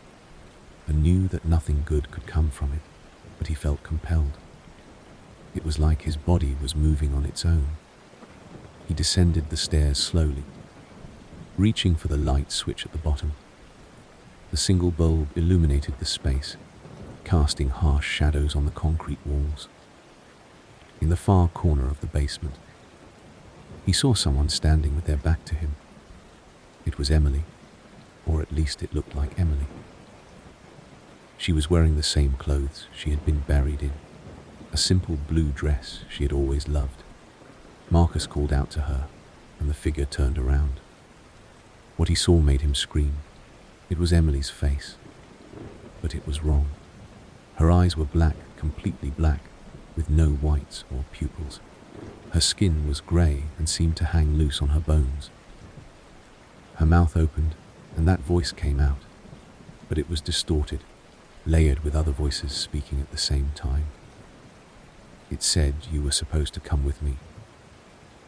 and knew that nothing good could come from it, but he felt compelled. It was like his body was moving on its own. He descended the stairs slowly, reaching for the light switch at the bottom. The single bulb illuminated the space, casting harsh shadows on the concrete walls. In the far corner of the basement, he saw someone standing with their back to him. It was Emily, or at least it looked like Emily. She was wearing the same clothes she had been buried in, a simple blue dress she had always loved. Marcus called out to her, and the figure turned around. What he saw made him scream. It was Emily's face, but it was wrong. Her eyes were black, completely black, with no whites or pupils. Her skin was grey and seemed to hang loose on her bones. Her mouth opened, and that voice came out, but it was distorted, layered with other voices speaking at the same time. It said, "You were supposed to come with me.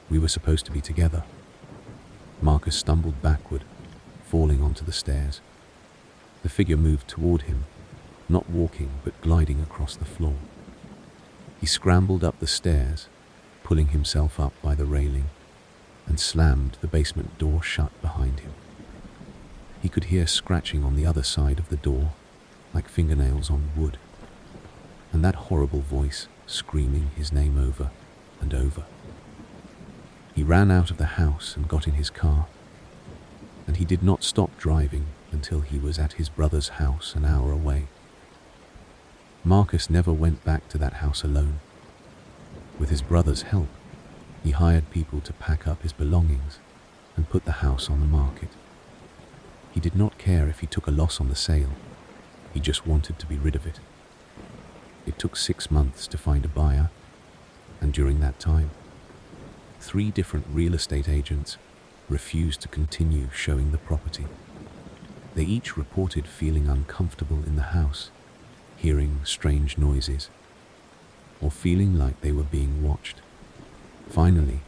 We were supposed to be together." Marcus stumbled backward, falling onto the stairs. The figure moved toward him, not walking but gliding across the floor. He scrambled up the stairs, pulling himself up by the railing, and slammed the basement door shut behind him. He could hear scratching on the other side of the door, like fingernails on wood, and that horrible voice screaming his name over and over. He ran out of the house and got in his car, and he did not stop driving until he was at his brother's house an hour away. Marcus never went back to that house alone. With his brother's help, he hired people to pack up his belongings and put the house on the market. He did not care if he took a loss on the sale. He just wanted to be rid of it. It took 6 months to find a buyer, and during that time, 3 different real estate agents refused to continue showing the property. They each reported feeling uncomfortable in the house, hearing strange noises, or feeling like they were being watched. Finally,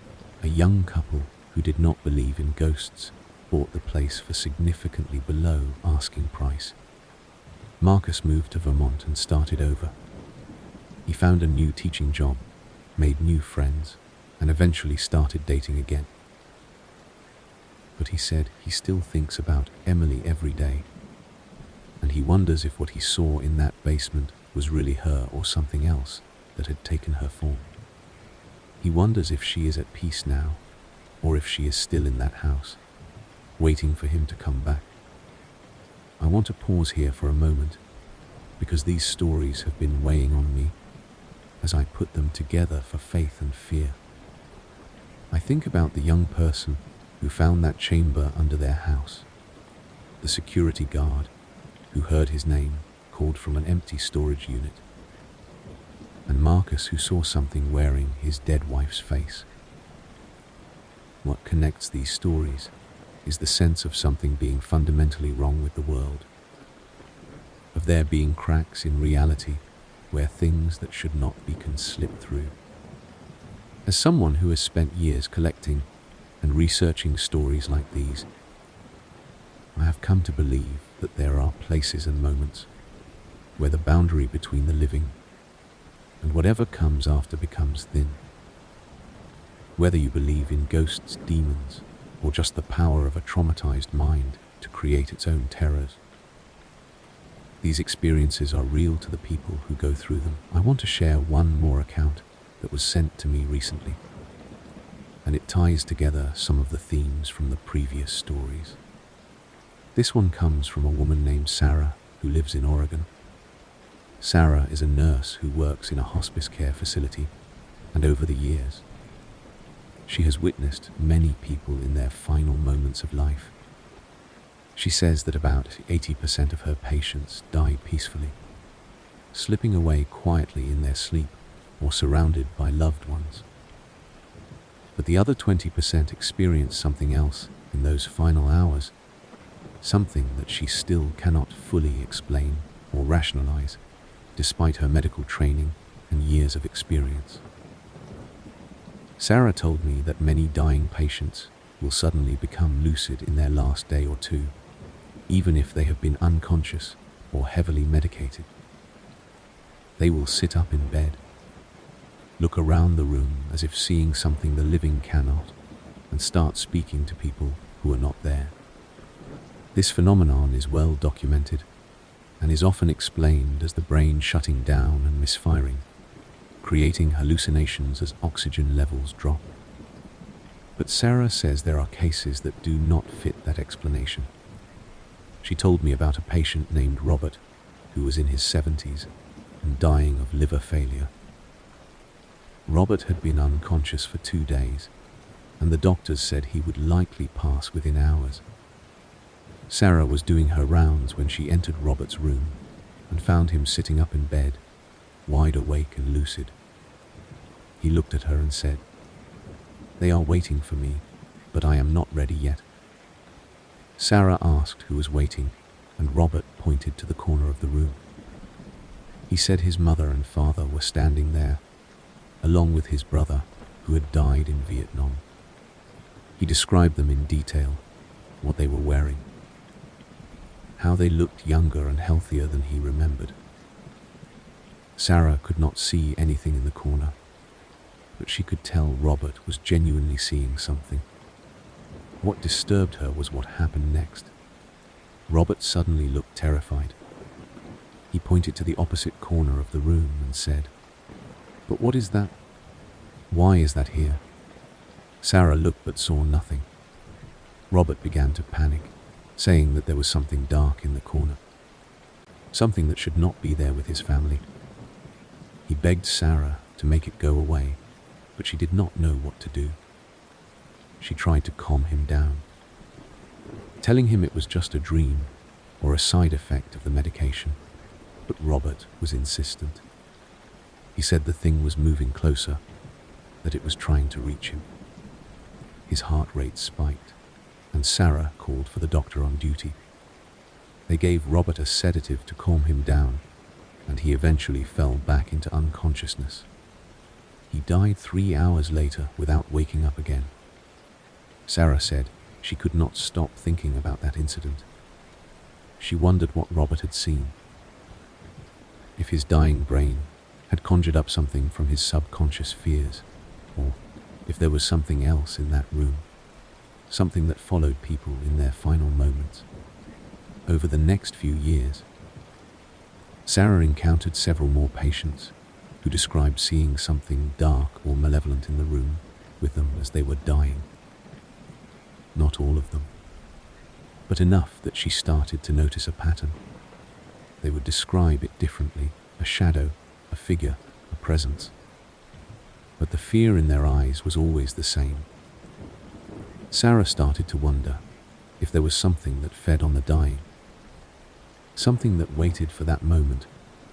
a young couple who did not believe in ghosts bought the place for significantly below asking price. Marcus moved to Vermont and started over. He found a new teaching job, made new friends, and eventually started dating again. But he said he still thinks about Emily every day, and he wonders if what he saw in that basement was really her or something else that had taken her form. He wonders if she is at peace now, or if she is still in that house, waiting for him to come back. I want to pause here for a moment, because these stories have been weighing on me as I put them together for faith and fear. I think about the young person who found that chamber under their house, the security guard who heard his name called from an empty storage unit, and Marcus who saw something wearing his dead wife's face. What connects these stories is the sense of something being fundamentally wrong with the world, of there being cracks in reality where things that should not be can slip through. As someone who has spent years collecting and researching stories like these, I have come to believe that there are places and moments where the boundary between the living and whatever comes after becomes thin. Whether you believe in ghosts, demons, or just the power of a traumatized mind to create its own terrors, these experiences are real to the people who go through them. I want to share one more account that was sent to me recently, and it ties together some of the themes from the previous stories. This one comes from a woman named Sarah who lives in Oregon. Sarah is a nurse who works in a hospice care facility, and over the years, she has witnessed many people in their final moments of life. She says that about 80% of her patients die peacefully, slipping away quietly in their sleep or surrounded by loved ones. But the other 20% experience something else in those final hours, something that she still cannot fully explain or rationalize, despite her medical training and years of experience. Sarah told me that many dying patients will suddenly become lucid in their last day or two, even if they have been unconscious or heavily medicated. They will sit up in bed, look around the room as if seeing something the living cannot, and start speaking to people who are not there. This phenomenon is well documented and is often explained as the brain shutting down and misfiring, creating hallucinations as oxygen levels drop. But Sarah says there are cases that do not fit that explanation. She told me about a patient named Robert who was in his 70s and dying of liver failure. Robert had been unconscious for 2 days, and the doctors said he would likely pass within hours. Sarah was doing her rounds when she entered Robert's room and found him sitting up in bed, wide awake and lucid. He looked at her and said, "They are waiting for me, but I am not ready yet." Sarah asked who was waiting, and Robert pointed to the corner of the room. He said his mother and father were standing there, along with his brother, who had died in Vietnam. He described them in detail, what they were wearing, how they looked younger and healthier than he remembered. Sarah could not see anything in the corner, but she could tell Robert was genuinely seeing something. What disturbed her was what happened next. Robert suddenly looked terrified. He pointed to the opposite corner of the room and said, "But what is that? Why is that here?" Sarah looked but saw nothing. Robert began to panic, saying that there was something dark in the corner, something that should not be there with his family. He begged Sarah to make it go away, but she did not know what to do. She tried to calm him down, telling him it was just a dream or a side effect of the medication, but Robert was insistent. He said the thing was moving closer, that it was trying to reach him. His heart rate spiked, and Sarah called for the doctor on duty. They gave Robert a sedative to calm him down, and he eventually fell back into unconsciousness. He died 3 hours later without waking up again. Sarah said she could not stop thinking about that incident. She wondered what Robert had seen. If his dying brain had conjured up something from his subconscious fears, or if there was something else in that room, something that followed people in their final moments. Over the next few years, Sarah encountered several more patients who described seeing something dark or malevolent in the room with them as they were dying. Not all of them, but enough that she started to notice a pattern. They would describe it differently, a shadow, a figure, a presence. But the fear in their eyes was always the same. Sarah started to wonder if there was something that fed on the dying, something that waited for that moment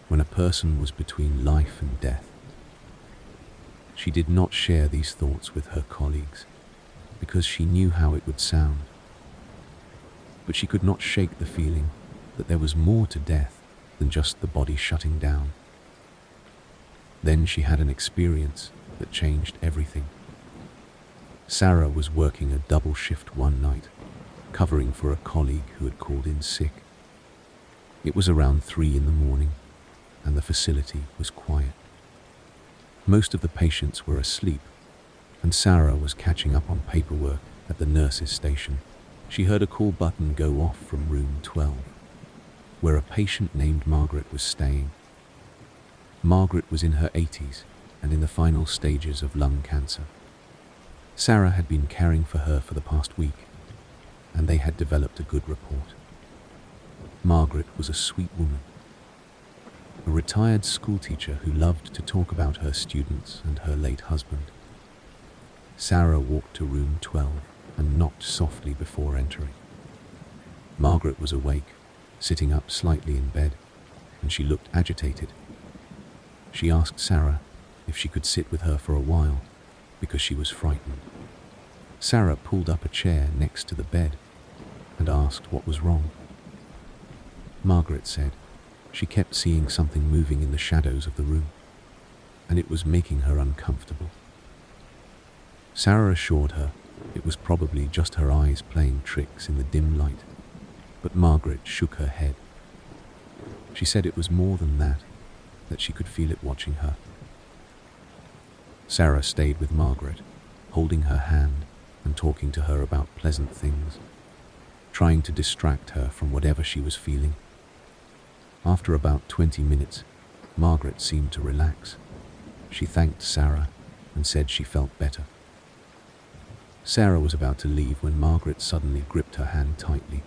when a person was between life and death. She did not share these thoughts with her colleagues because she knew how it would sound. But she could not shake the feeling that there was more to death than just the body shutting down. Then she had an experience that changed everything. Sarah was working a double shift one night, covering for a colleague who had called in sick. It was around 3 in the morning, and the facility was quiet. Most of the patients were asleep, and Sarah was catching up on paperwork at the nurse's station. She heard a call button go off from room 12, where a patient named Margaret was staying. Margaret was in her 80s and in the final stages of lung cancer. Sarah had been caring for her for the past week, and they had developed a good rapport. Margaret was a sweet woman, a retired schoolteacher who loved to talk about her students and her late husband. Sarah walked to room 12 and knocked softly before entering. Margaret was awake, sitting up slightly in bed, and she looked agitated. She asked Sarah if she could sit with her for a while because she was frightened. Sarah pulled up a chair next to the bed and asked what was wrong. Margaret said she kept seeing something moving in the shadows of the room, and it was making her uncomfortable. Sarah assured her it was probably just her eyes playing tricks in the dim light, but Margaret shook her head. She said it was more than that she could feel it watching her. Sarah stayed with Margaret, holding her hand and talking to her about pleasant things, trying to distract her from whatever she was feeling. After about 20 minutes, Margaret seemed to relax. She thanked Sarah and said she felt better. Sarah was about to leave when Margaret suddenly gripped her hand tightly.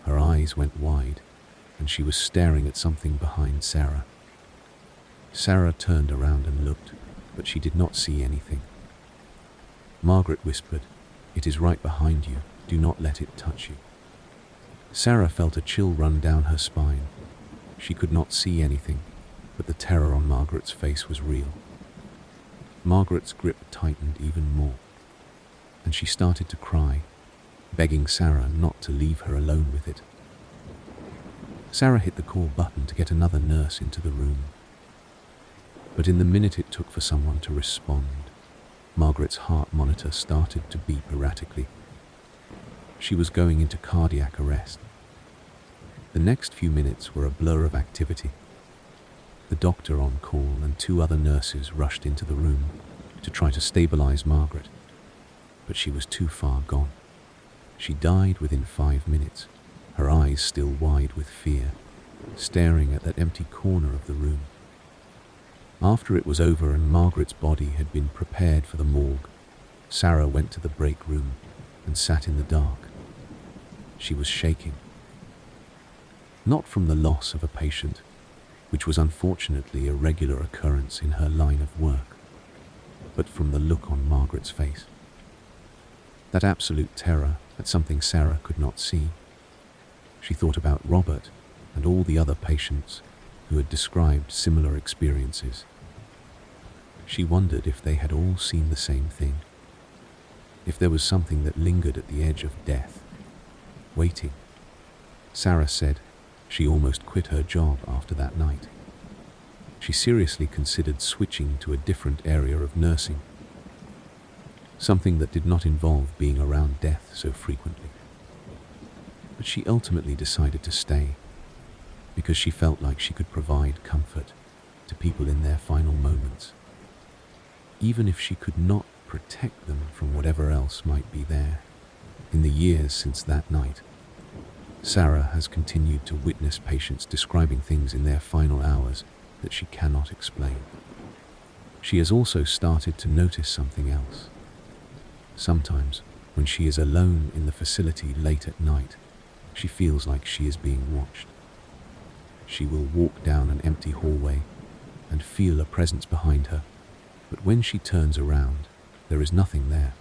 Her eyes went wide, and she was staring at something behind Sarah. Sarah turned around and looked, but she did not see anything. Margaret whispered, "It is right behind you. Do not let it touch you." Sarah felt a chill run down her spine. She could not see anything, but the terror on Margaret's face was real. Margaret's grip tightened even more, and she started to cry, begging Sarah not to leave her alone with it. Sarah hit the call button to get another nurse into the room. But in the minute it took for someone to respond, Margaret's heart monitor started to beep erratically. She was going into cardiac arrest. The next few minutes were a blur of activity. The doctor on call and 2 other nurses rushed into the room to try to stabilize Margaret, but she was too far gone. She died within 5 minutes, her eyes still wide with fear, staring at that empty corner of the room. After it was over and Margaret's body had been prepared for the morgue, Sarah went to the break room and sat in the dark. She was shaking. Not from the loss of a patient, which was unfortunately a regular occurrence in her line of work. But from the look on Margaret's face, that absolute terror at something Sarah could not see, she thought about Robert and all the other patients who had described similar experiences. She wondered if they had all seen the same thing, if there was something that lingered at the edge of death, waiting. Sarah said she almost quit her job after that night. She seriously considered switching to a different area of nursing, something that did not involve being around death so frequently. But she ultimately decided to stay because she felt like she could provide comfort to people in their final moments, even if she could not protect them from whatever else might be there. In the years since that night, Sarah has continued to witness patients describing things in their final hours that she cannot explain. She has also started to notice something else. Sometimes, when she is alone in the facility late at night, she feels like she is being watched. She will walk down an empty hallway and feel a presence behind her, but when she turns around, there is nothing there.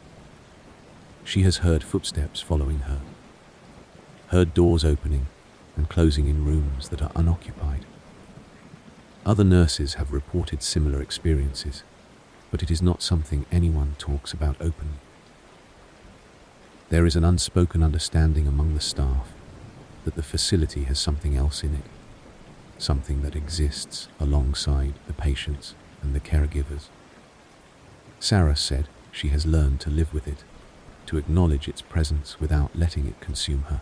She has heard footsteps following her, heard doors opening and closing in rooms that are unoccupied. Other nurses have reported similar experiences, but it is not something anyone talks about openly. There is an unspoken understanding among the staff that the facility has something else in it, something that exists alongside the patients and the caregivers. Sarah said she has learned to live with it, to acknowledge its presence without letting it consume her.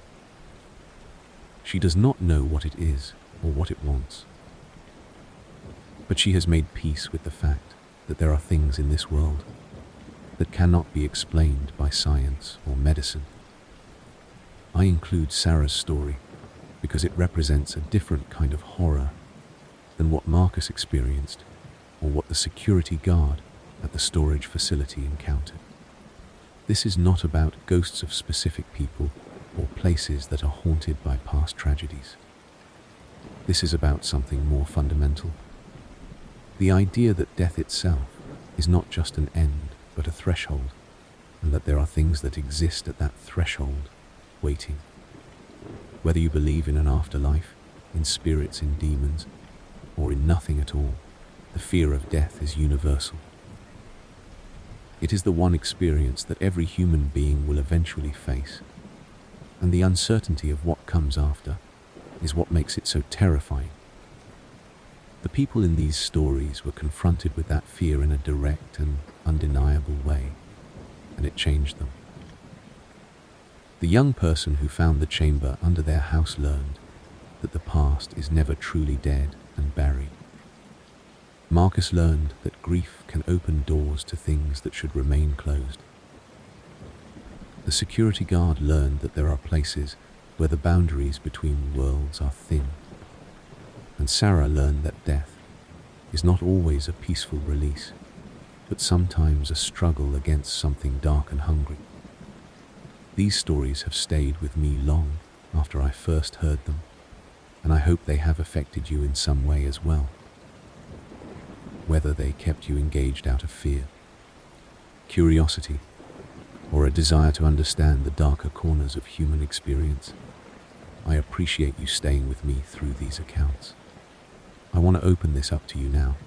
She does not know what it is or what it wants, but she has made peace with the fact that there are things in this world that cannot be explained by science or medicine. I include Sarah's story because it represents a different kind of horror than what Marcus experienced or what the security guard at the storage facility encountered. This is not about ghosts of specific people or places that are haunted by past tragedies. This is about something more fundamental. The idea that death itself is not just an end, but a threshold, and that there are things that exist at that threshold, waiting. Whether you believe in an afterlife, in spirits, in demons, or in nothing at all, the fear of death is universal. It is the one experience that every human being will eventually face, and the uncertainty of what comes after is what makes it so terrifying. The people in these stories were confronted with that fear in a direct and undeniable way, and it changed them. The young person who found the chamber under their house learned that the past is never truly dead and buried. Marcus learned that grief can open doors to things that should remain closed. The security guard learned that there are places where the boundaries between worlds are thin. And Sarah learned that death is not always a peaceful release, but sometimes a struggle against something dark and hungry. These stories have stayed with me long after I first heard them, and I hope they have affected you in some way as well. Whether they kept you engaged out of fear, curiosity, or a desire to understand the darker corners of human experience, I appreciate you staying with me through these accounts. I want to open this up to you now.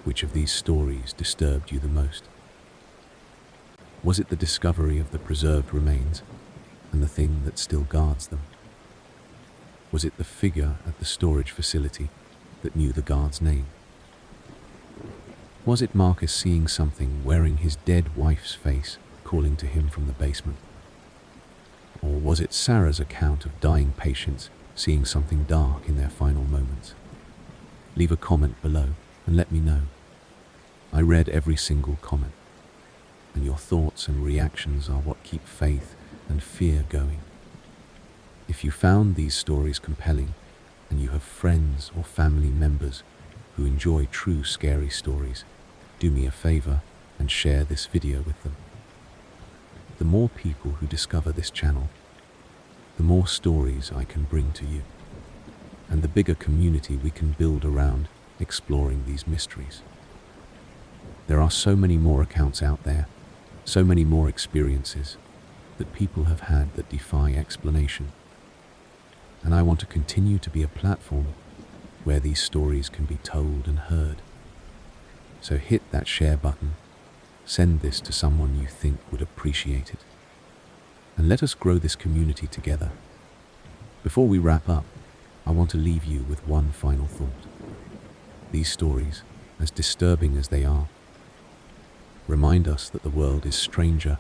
Which of these stories disturbed you the most? Was it the discovery of the preserved remains and the thing that still guards them? Was it the figure at the storage facility that knew the guard's name? Was it Marcus seeing something wearing his dead wife's face calling to him from the basement? Or was it Sarah's account of dying patients seeing something dark in their final moments? Leave a comment below and let me know. I read every single comment, and your thoughts and reactions are what keep faith and fear going. If you found these stories compelling, and you have friends or family members who enjoy true scary stories, do me a favor and share this video with them. The more people who discover this channel, the more stories I can bring to you. and the bigger community we can build around exploring these mysteries. There are so many more accounts out there, so many more experiences that people have had that defy explanation. And I want to continue to be a platform where these stories can be told and heard. So hit that share button, send this to someone you think would appreciate it, and let us grow this community together. Before we wrap up, I want to leave you with one final thought. These stories, as disturbing as they are, remind us that the world is stranger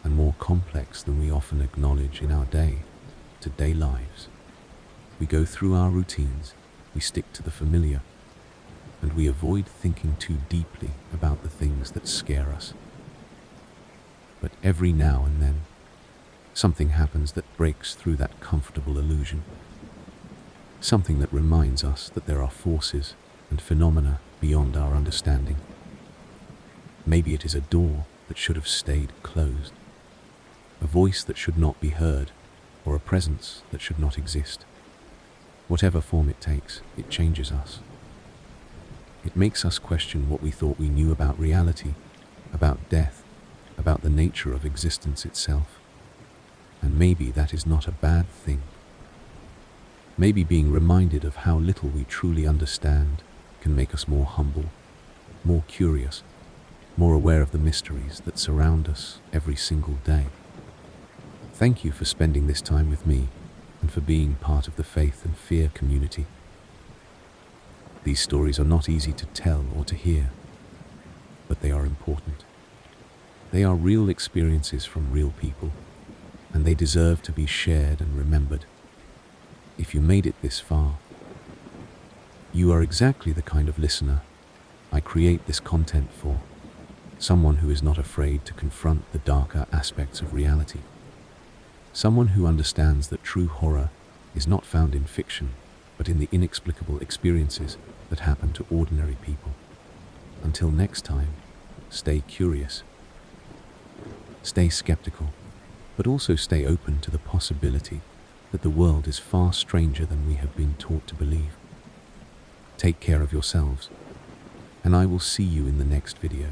and more complex than we often acknowledge in our day-to-day lives. We go through our routines, we stick to the familiar, and we avoid thinking too deeply about the things that scare us. But every now and then, something happens that breaks through that comfortable illusion. Something that reminds us that there are forces and phenomena beyond our understanding. Maybe it is a door that should have stayed closed, a voice that should not be heard, or a presence that should not exist. Whatever form it takes, it changes us. It makes us question what we thought we knew about reality, about death, about the nature of existence itself. And maybe that is not a bad thing. Maybe being reminded of how little we truly understand can make us more humble, more curious, more aware of the mysteries that surround us every single day. Thank you for spending this time with me and for being part of the faith and fear community. These stories are not easy to tell or to hear, but they are important. They are real experiences from real people, and they deserve to be shared and remembered. If you made it this far, you are exactly the kind of listener I create this content for. Someone who is not afraid to confront the darker aspects of reality. Someone who understands that true horror is not found in fiction, but in the inexplicable experiences that happen to ordinary people. Until next time, stay curious, stay skeptical, but also stay open to the possibility that the world is far stranger than we have been taught to believe. Take care of yourselves, and I will see you in the next video.